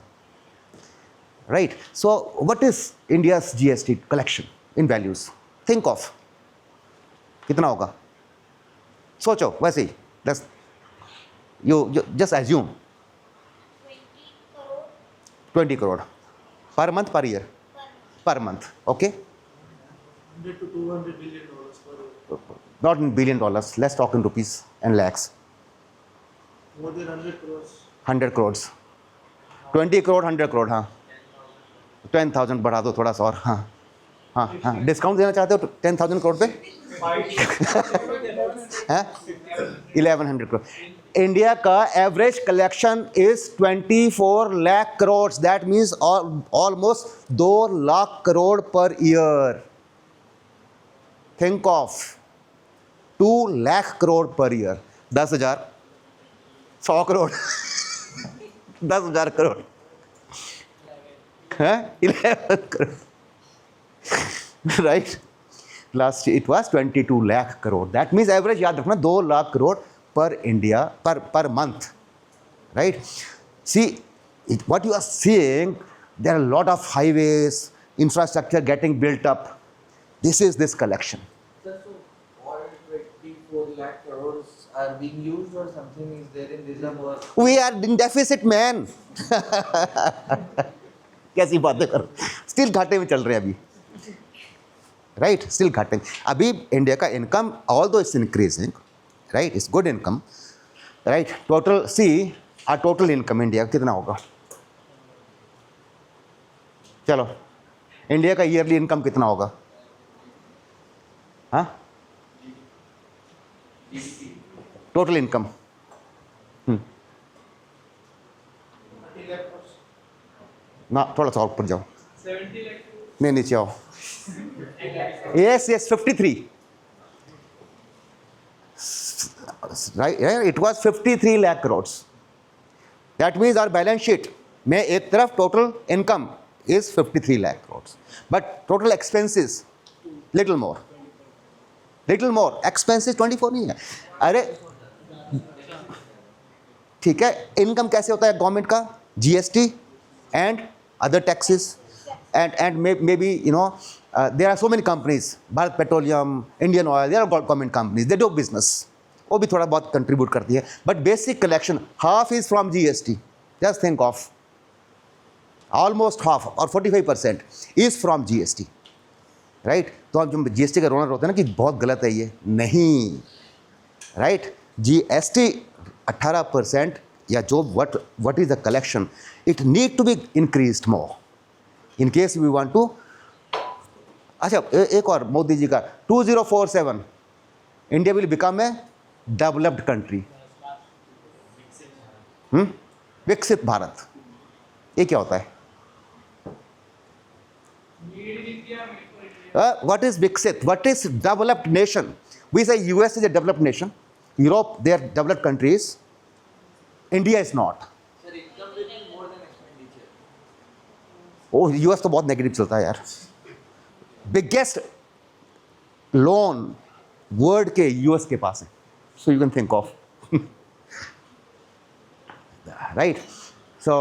Speaker 1: Right? So what is India's GST collection in values? Think of. कितना होगा? सोचो वैसे ही. Let's you just assume
Speaker 4: 20 crore
Speaker 1: 20 crore per month, per year, per month. Okay?
Speaker 6: 100 to 200 billion dollars per year.
Speaker 1: Not in billion dollars. Let's talk in rupees and lakhs.
Speaker 6: More than 100 crores.
Speaker 1: 100 crores. 20 crore, 100 crore. हाँ. 10,000 बढ़ा दो थोड़ा सा और. हाँ. हाँ हाँ, discount देना चाहते हो 10,000 करोड़ पे? हैं 1100 करोड़. इंडिया का average collection is 24 lakh crore. That means almost 2 lakh crore per year. Think of 2 lakh crore per year. 10,000, 100 crore 10,000 crore है 11 crore. Right. Last it was 22 lakh crore. That means average याद रखना 2 lakh crore per India per month. Right. See what you are seeing, there are a lot of highways, infrastructure getting built up. This is this collection.
Speaker 2: Sir, so all 24 lakh crores are being used or something is there in reserve or?
Speaker 1: We are in deficit, man. कैसी बातें करो. Still घाटे में चल रहे हैं अभी. Right, still घाटे में. अभी इंडिया का income although it's increasing, right, it's good income, right. Total see uh total income India का कितना होगा? चलो, इंडिया का ईयरली इनकम कितना होगा? हाँ, टोटल इनकम ना, थोड़ा सा ऊपर जाओ.
Speaker 3: 70 lakh
Speaker 1: नहीं, नीचे आओ. Yes, 53. Right, it was 53 lakh crores. That means our balance sheet में एक तरफ total income is 53 lakh crores, but total expenses little more. Expenses 24 नहीं है. अरे ठीक है, इनकम कैसे होता है गवर्नमेंट का? GST and other taxes and maybe there are so many companies, Bharat Petroleum, Indian Oil, they are government companies, they do business. वो भी थोड़ा बहुत contribute करती है, but basic collection half is from GST. Just think of almost half or 45% is from GST, right? तो हम जो GST का रोना रोते हैं ना कि बहुत गलत है ये, नहीं, right? GST 18% या जो what is the collection, it need to be increased more in case we want to. अच्छा, एक और मोदी जी का 2047 India will become a developed country. विकसित भारत. ये क्या होता है? What is viksit? What is developed nation? We say US is a developed nation, Europe they are developed countries, India is not.
Speaker 2: Sir, income will be more than expenditure.
Speaker 1: Oh, US तो बहुत negative चलता है यार. Biggest loan world के US के पास है. So you can think of, right. So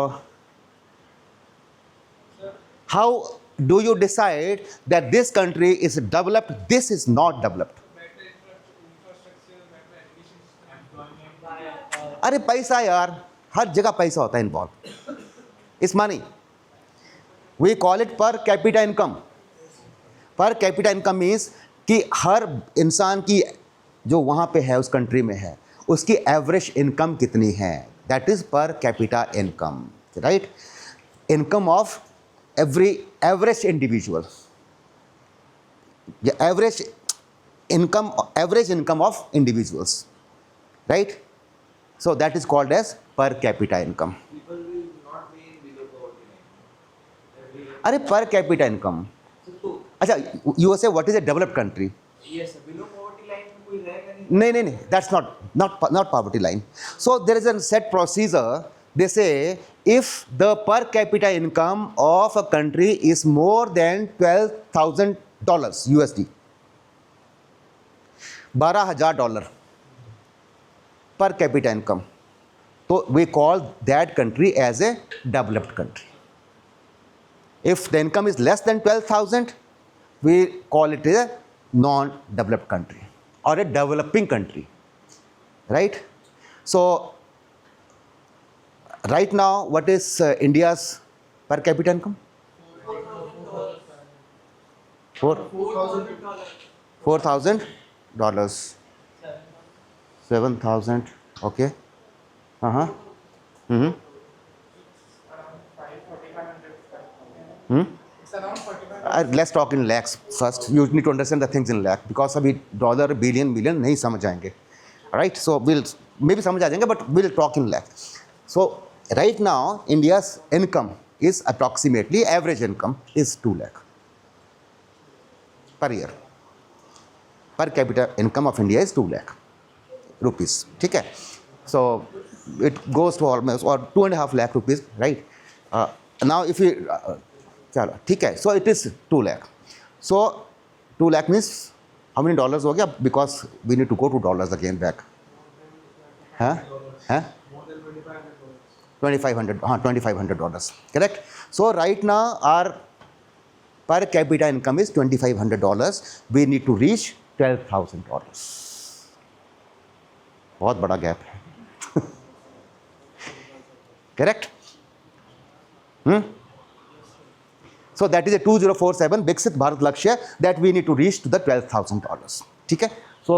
Speaker 1: how do you decide that this country is developed, this is not developed? अरे पैसा यार, हर जगह पैसा होता है इन्वॉल्व. इस money we call it per capita income. Per capita income means कि हर इंसान की जो वहाँ पे है उस कंट्री में है उसकी एवरेज इनकम कितनी है, दैट इज पर capita income, right. Income of average individual, average income of individuals, right. So that is called as per capita income.
Speaker 2: People will not be in below poverty line.
Speaker 1: अरे per capita income.
Speaker 2: So,
Speaker 1: अच्छा, you say what is a developed country?
Speaker 2: yes, sir, below poverty line में कोई रहेगा नहीं.
Speaker 1: नहीं, that's not poverty line. So there is a set procedure. They say if the per capita income of a country is more than $12,000 USD, $12,000 per capita income, so we call that country as a developed country. If the income is less than 12,000, we call it a non-developed country or a developing country, right? So right now what is India's per capita income? $4,000. 7,000. Okay.
Speaker 3: around 5,400.
Speaker 1: Hmm?
Speaker 3: It's around 4,500.
Speaker 1: Let's talk in lakhs first. You need to understand the things in lakh because अभी dollar billion million नहीं समझ आएंगे. Right, so will may भी समझ आ जाएंगे but will talk in lakh. So right now India's income is approximately, average income is 2 lakh per year. Per capita income of India is 2 lakh rupees. ठीक है, so it goes to almost or 2.5 lakh rupees, right? Now if you चलो ठीक है, so it is 2 lakh. So 2 lakh means how many dollars हो गया? Because we need to go to dollars again back. हाँ हाँ, $2,500, हाँ $2,500, correct. So right now our per capita income is $2,500. We need to reach $12,000. बहुत बड़ा gap है. correct. So that is a 2047 Viksit Bharat Lakshya that we need to reach to the $12,000. ठीक है. So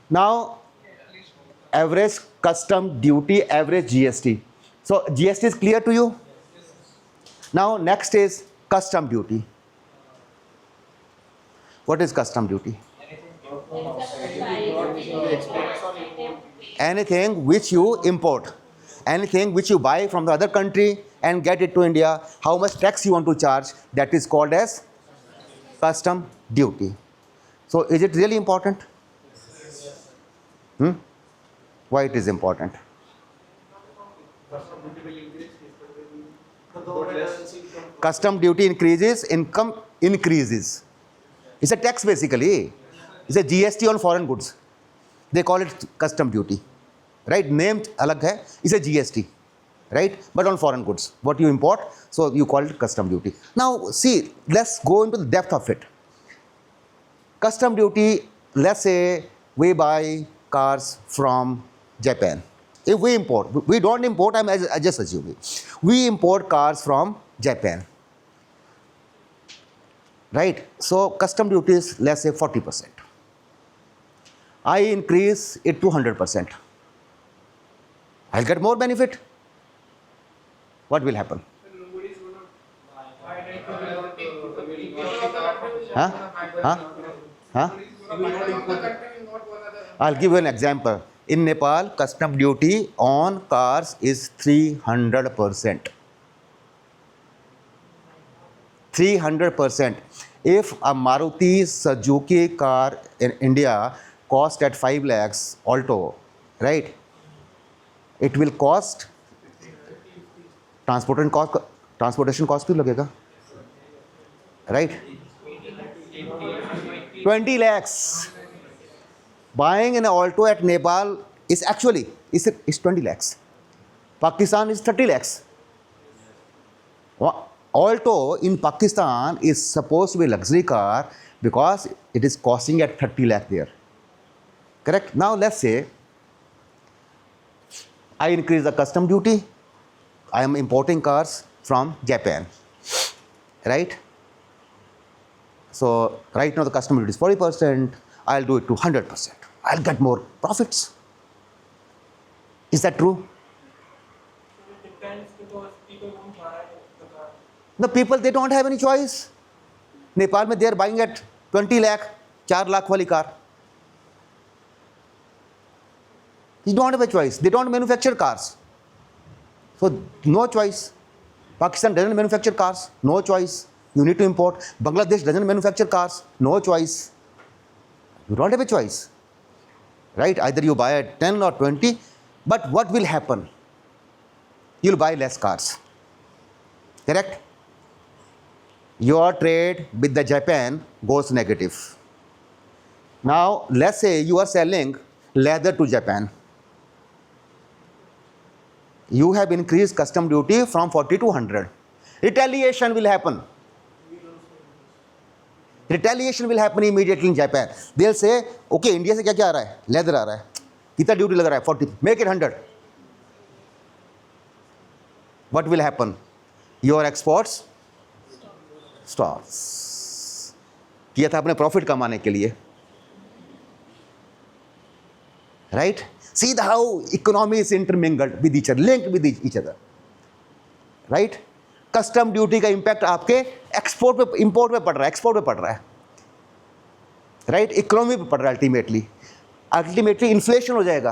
Speaker 1: now average custom duty, average GST. So GST is clear to you? Now next is custom duty. What is custom duty? Anything which you import, anything which you buy from the other country and get it to India, how much tax you want to charge, that is called as custom duty. So is it really important? Why it is important? Custom duty increases, income increases. It's a tax basically. It's a GST on foreign goods. They call it custom duty, right? Named alag hai. It's a GST, right? But on foreign goods, what you import, so you call it custom duty. Now see, let's go into the depth of it. Custom duty. Let's say we buy cars from Japan. If we import, we don't import, I just assuming. We import cars from Japan. Right? So custom duty is, let's say 40%. I increase it to 100%. I'll get more benefit. What will happen? Huh? Huh? Huh? I'll give you an example. In Nepal, custom duty on cars is 300%. 300%. If a Maruti Suzuki car in India cost at 5 lakhs Alto, right? It will cost transportation cost भी लगेगा, right? 20 lakhs. Buying an Alto at Nepal is actually is 20 lakhs. Pakistan is 30 lakhs. Alto in Pakistan is supposed to be a luxury car because it is costing at 30 lakh there. Correct? Now let's say I increase the custom duty. I am importing cars from Japan, right? So right now the custom duty is 40%. I'll do it to 100%. I'll get more profits. Is that true?
Speaker 3: It depends because people won't buy the car.
Speaker 1: The people, they don't have any choice. Nepal mein they are buying at 20 lakh, 4 lakh wali car. You don't have a choice. They don't manufacture cars. So no choice. Pakistan doesn't manufacture cars. No choice. You need to import. Bangladesh doesn't manufacture cars. No choice. You don't have a choice, right? Either you buy at 10 or 20, but what will happen? You'll buy less cars, correct? Your trade with the Japan goes negative. Now, let's say you are selling leather to Japan. You have increased custom duty from 40 to 100. Retaliation will happen. Retaliation will happen immediately in Japan. They'll say, okay, India से क्या क्या आ रहा है? Leather आ रहा है. कितना duty लग रहा है? 40. Make it 100. What will happen? Your exports stops. किया था अपने प्रॉफिट कमाने के लिए. Right? See how economy is intermingled with each other, linked with each other. Right? Custom duty का impact आपके एक्सपोर्ट पे, इंपोर्ट पे पड़ रहा है, एक्सपोर्ट पे पड़ रहा है, राइट, इकोनॉमी पे पड़ रहा है। अल्टीमेटली इन्फ्लेशन हो जाएगा,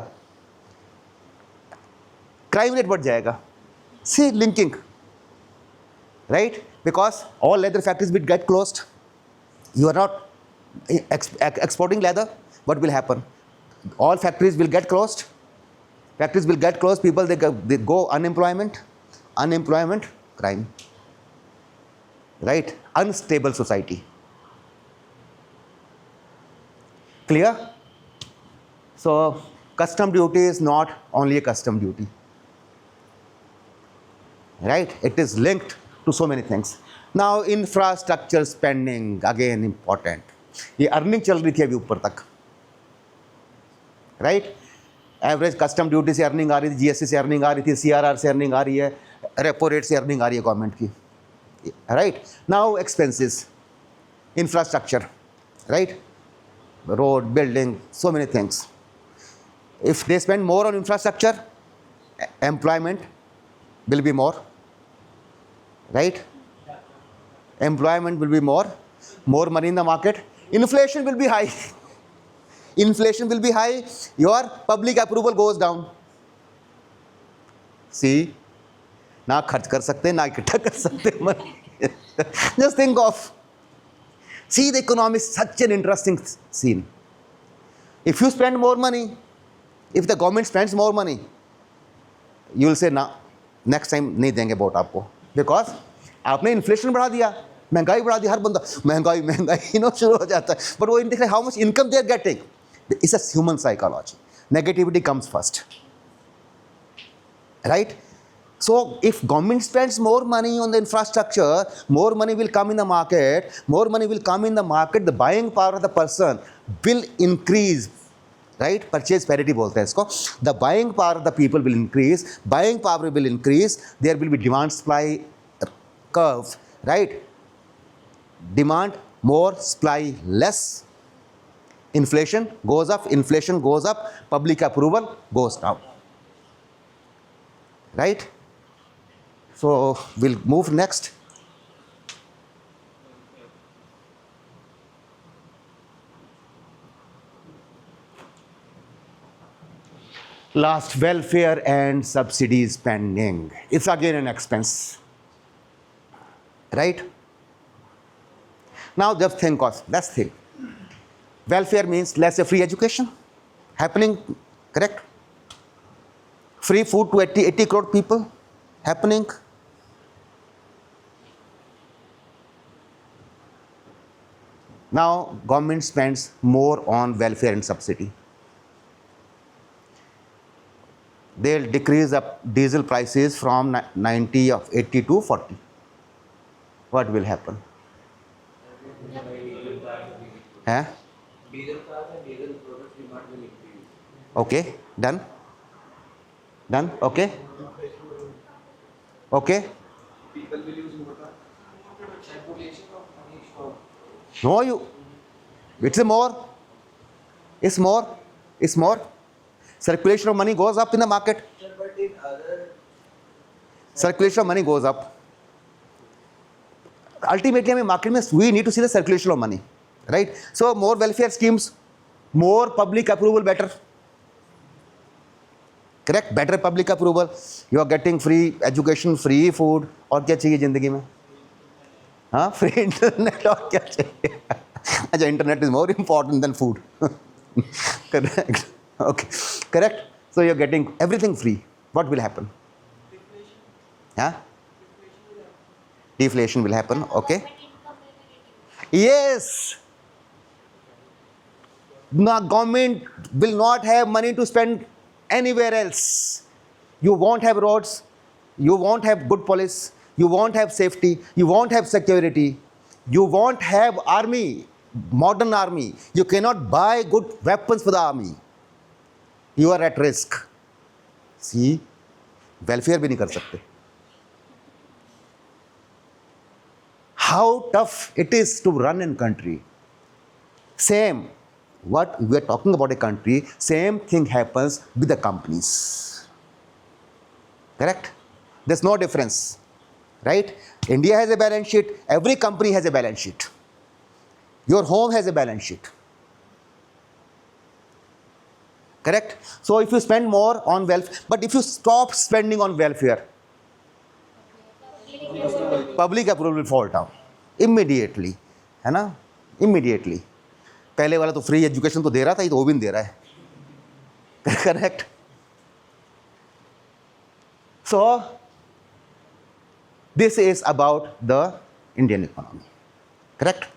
Speaker 1: क्राइम रेट बढ़ जाएगा। Sea linking, right, because all leather factories will get closed, you are not exporting leather, what will happen? All factories will get closed, people they go unemployment, crime, right, unstable society. Clear? So custom duty is not only a custom duty, right, it is linked to so many things. Now infrastructure spending again important. ये earning चल रही थी अभी ऊपर तक, right, average custom duty से earning आ रही थी, जीएसटी से अर्निंग आ रही थी, सीआरआर से अर्निंग आ रही है, रेपो रेट से अर्निंग आ रही है गवर्नमेंट की, right. Now expenses, infrastructure, right, road, building, so many things. If they spend more on infrastructure, employment will be more, right? Employment will be more money in the market. Inflation will be high. Inflation will be high. Your public approval goes down. See, ना खर्च कर सकते, ना इकट्ठा कर सकते money. Just think of. See, the economy is such an interesting scene. If you spend more money, if the government spends more money, you will say ना, next time नहीं देंगे वोट आपको, because आपने इन्फ्लेशन बढ़ा दिया, महंगाई बढ़ा दी, हर बंदा महंगाई शुरू हो जाता है, but वो देख रहे how much income they are getting. It's a human psychology. Negativity comes first, right? So if government spends more money on the infrastructure, more money will come in the market. The buying power of the person will increase, right? Purchase parity बोलते हैं इसको. The buying power of the people will increase. Buying power will increase. There will be demand supply curve, right? Demand more, supply less. Inflation goes up. Public approval goes down, right? So we'll move next. Last, welfare and subsidy spending. It's again an expense, right? Now just think of, let's think. Welfare means let's say free education happening, correct? Free food to 80 crore people happening. Now government spends more on welfare and subsidy. They'll decrease the diesel prices from 90 of 80 to 40. What will happen? Huh?
Speaker 2: Diesel cars and diesel products demand will increase.
Speaker 1: Okay, done. Okay.
Speaker 6: People will use more cars.
Speaker 2: Circulation of money for
Speaker 1: No, it's more. Circulation of money goes up in the market.
Speaker 2: but in other
Speaker 1: Circulation of money goes up. Ultimately, I mean, market means we need to see the circulation of money, right? So more welfare schemes, more public approval, better. Correct? Better public approval. You are getting free education, free food. और क्या चाहिए जिंदगी में? हाँ, free internet और क्या चाहिए? अच्छा, internet is more important than food. Correct. Okay. Correct. So you are getting everything free. What will happen? Huh? Deflation will happen. Okay. Yes. The government will not have money to spend anywhere else. You won't have roads. You won't have good police. You won't have safety. You won't have security. You won't have army, modern army. You cannot buy good weapons for the army. You are at risk. See, welfare भी नहीं कर सकते. How tough it is to run a country. Same, what we are talking about a country, same thing happens with the companies. Correct? There's no difference, right? India has a balance sheet. Every company has a balance sheet. Your home has a balance sheet. Correct? So if you spend more on wealth, but if you stop spending on welfare, public approval will fall down immediately. है ना? Immediately. पहले वाला तो free education तो दे रहा था, ये तो वो भी नहीं दे रहा है. Correct? So this is about the Indian economy. Correct?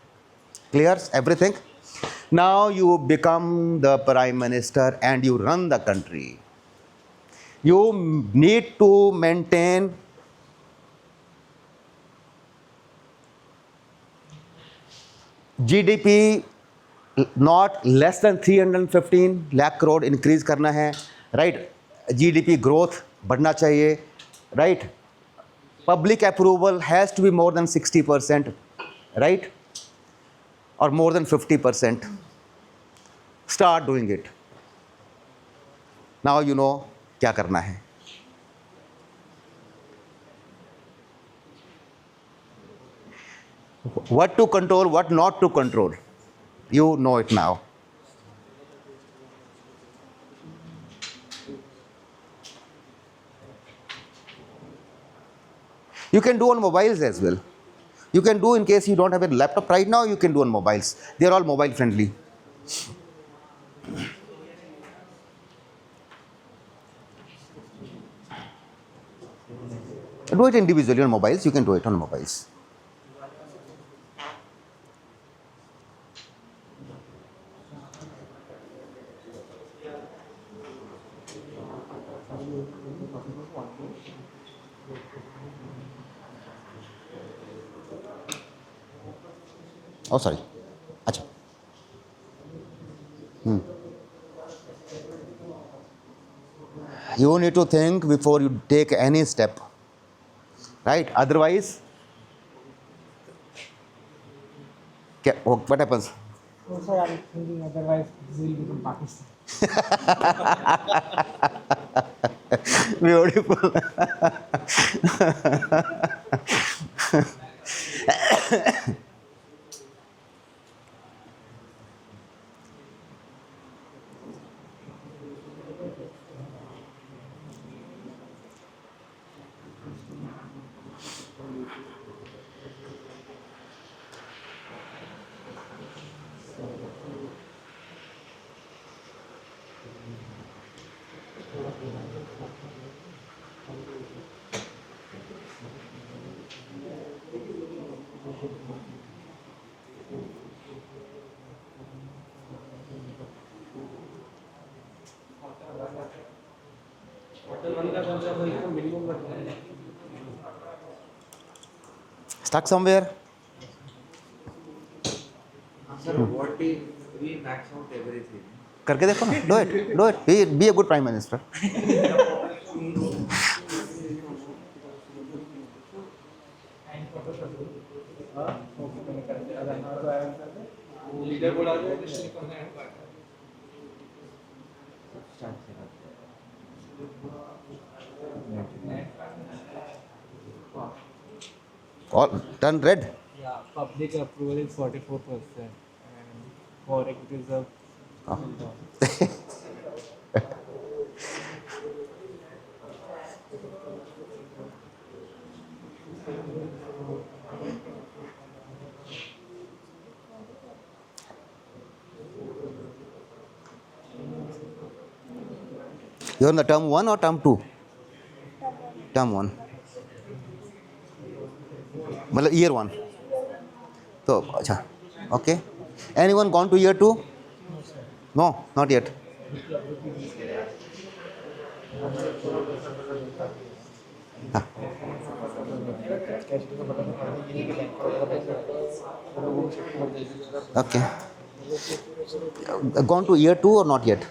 Speaker 1: Clears everything? Now you become the Prime Minister and you run the country. You need to maintain GDP not less than 315 lakh crore increase करना है, right? GDP growth बढ़ना चाहिए, right? Public approval has to be more than 60%, right? Or more than 50%. Start doing it. Now you know क्या करना है. What to control, what not to control. You know it now. You can do on mobiles as well. You can do in case you don't have a laptop right now, you can do on mobiles. They are all mobile friendly. Do it individually on mobiles, you can do it on mobiles. Oh, sorry. Acha. You need to think before you take any step, right? Otherwise, what happens?
Speaker 3: Also, I'm thinking otherwise we will become Pakistan.
Speaker 1: Beautiful. Stuck somewhere?
Speaker 2: Sir, what if we max out everything?
Speaker 1: करके देखो ना. Do it. Do it. Be a good prime minister.
Speaker 5: Leader बोला जाए
Speaker 1: All turn red.
Speaker 5: Yeah, public approval is 44%, and for it is a
Speaker 1: You're in the term 1 or term 2? Term 1. मतलब year 1. तो अच्छा, okay. Anyone gone to year 2? No, not yet. हाँ. Okay. Gone to year 2 or not yet?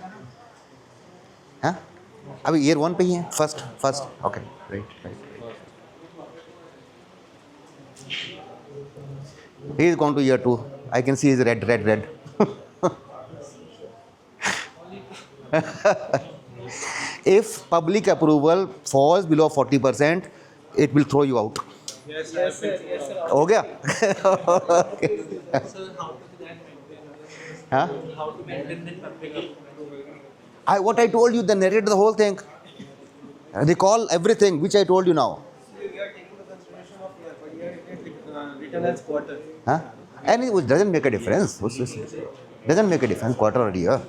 Speaker 1: हाँ? अभी year 1 पे ही हैं. First. Okay. Right. He is gone to year 2. I can see his red. If public approval falls below 40%, it will throw you out.
Speaker 5: Yes, sir. Yes, sir.
Speaker 1: हो गया? Okay.
Speaker 6: Sir, how to then maintain?
Speaker 1: Huh?
Speaker 6: How to maintain the public approval?
Speaker 1: What I told you, they narrated the whole thing. Recall everything which I told you now.
Speaker 5: We are taking the consideration of year, but here it is written as quarter.
Speaker 1: Huh? And it doesn't make a difference. Doesn't make a difference, quarter or year.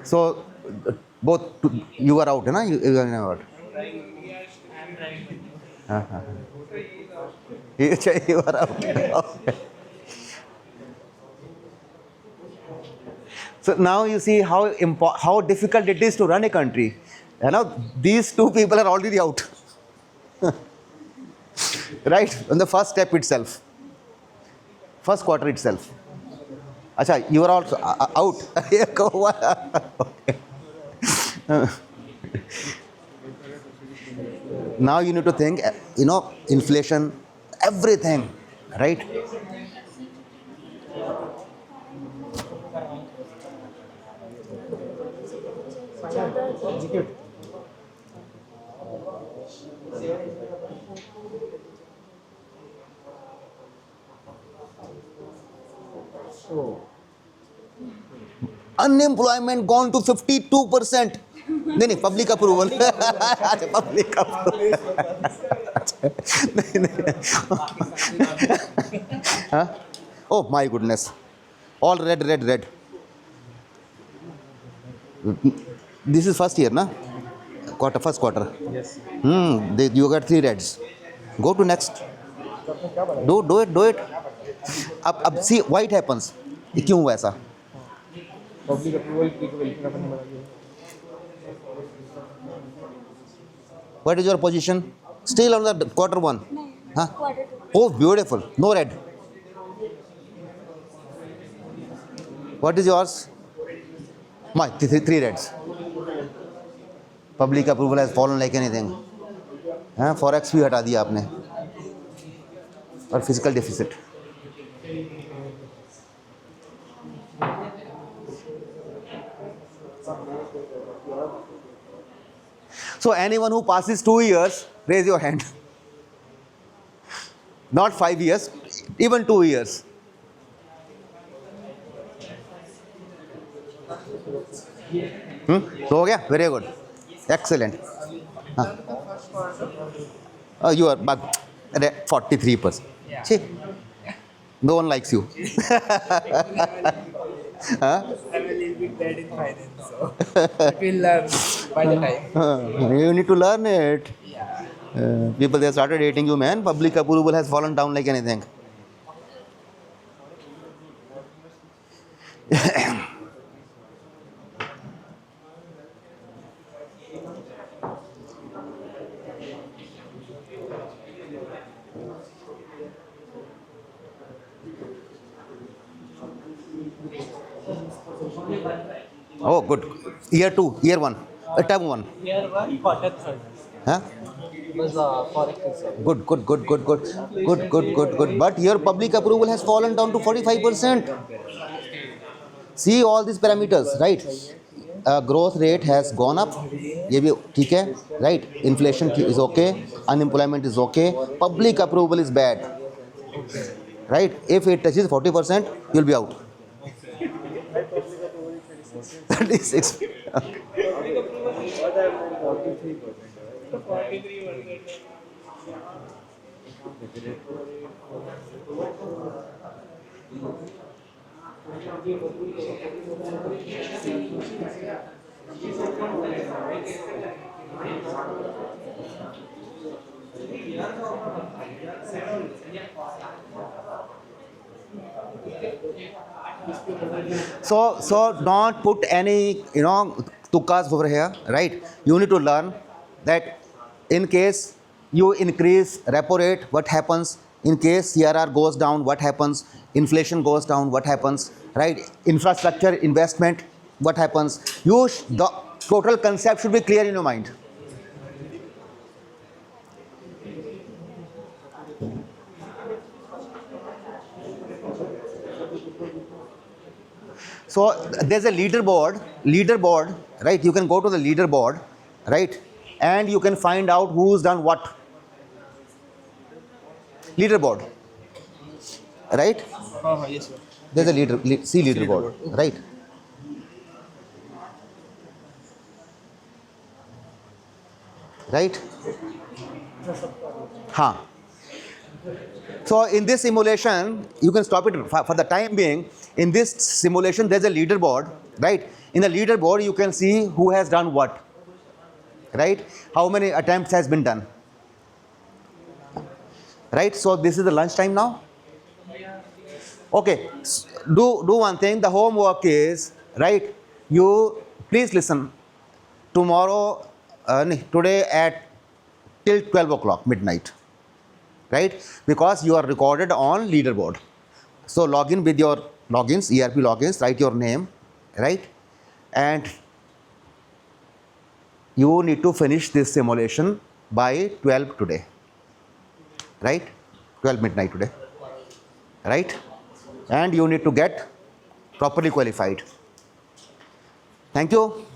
Speaker 1: So, both you are out, na? You are out.
Speaker 6: I'm trying.
Speaker 1: Uh-huh. You are out. Okay. So now you see how difficult it is to run a country. You know, these two people are already out. Right? On the first step itself. First quarter itself. Acha, you are also out. Okay. Now you need to think, inflation, everything, right? Unemployment gone to 52%. नहीं public approval अच्छा public approval oh my goodness all red this is first year na first quarter.
Speaker 5: Yes.
Speaker 1: You got 3 reds. Go to next. Do it. अब see why it happens. ये क्यों हुआ ऐसा?
Speaker 5: Public approval की verification करने वाला है.
Speaker 1: What is your position? Still on the quarter 1. Huh?
Speaker 4: Quarter 2.
Speaker 1: Oh, beautiful. No red. What is yours? My 3 reds. Public approval has fallen like anything. हाँ, forex भी हटा दिया आपने. और physical deficit. So anyone who passes 2 years, raise your hand. Not 5 years, even 2 years. तो हो गया? Very good. Excellent. You are 43%. See? No one likes you.
Speaker 7: I'm a little bit bad in finance, so it will learn by the time.
Speaker 1: You need to learn it.
Speaker 7: Yeah.
Speaker 1: People, they started hating you, man. Public approval has fallen down like anything. Oh, good. Year 2, year 1, term 1.
Speaker 7: Year 1, quarter 3rd.
Speaker 1: Huh?
Speaker 7: Was forex research.
Speaker 1: Good. But your public approval has fallen down to 45%. See all these parameters, right? Growth rate has gone up. ये भी ठीक है, right? Inflation is okay. Unemployment is okay. Public approval is bad, right? If it touches 40%, you'll be out. 36. So don't put any tukas over here, right? You need to learn that in case you increase repo rate, what happens? In case CRR goes down, what happens? Inflation goes down, what happens? Right? Infrastructure investment, what happens? The total concept should be clear in your mind. So there's a leaderboard, right? You can go to the leaderboard, right? And you can find out who's done what. Leaderboard, right?
Speaker 7: Yes, sir.
Speaker 1: There's a leaderboard, right? Right? Huh. So in this simulation, you can stop it for the time being. In this simulation, there's a leaderboard, right? In the leaderboard, you can see who has done what, right? How many attempts has been done, right? So this is the lunchtime now. Okay, do one thing. The homework is, right? You please listen. Tomorrow, today at till 12 o'clock midnight, right? Because you are recorded on leaderboard. So log in with your logins, ERP logins, write your name, right? And you need to finish this simulation by 12 today, right? 12 midnight today, right? And you need to get properly qualified. Thank you.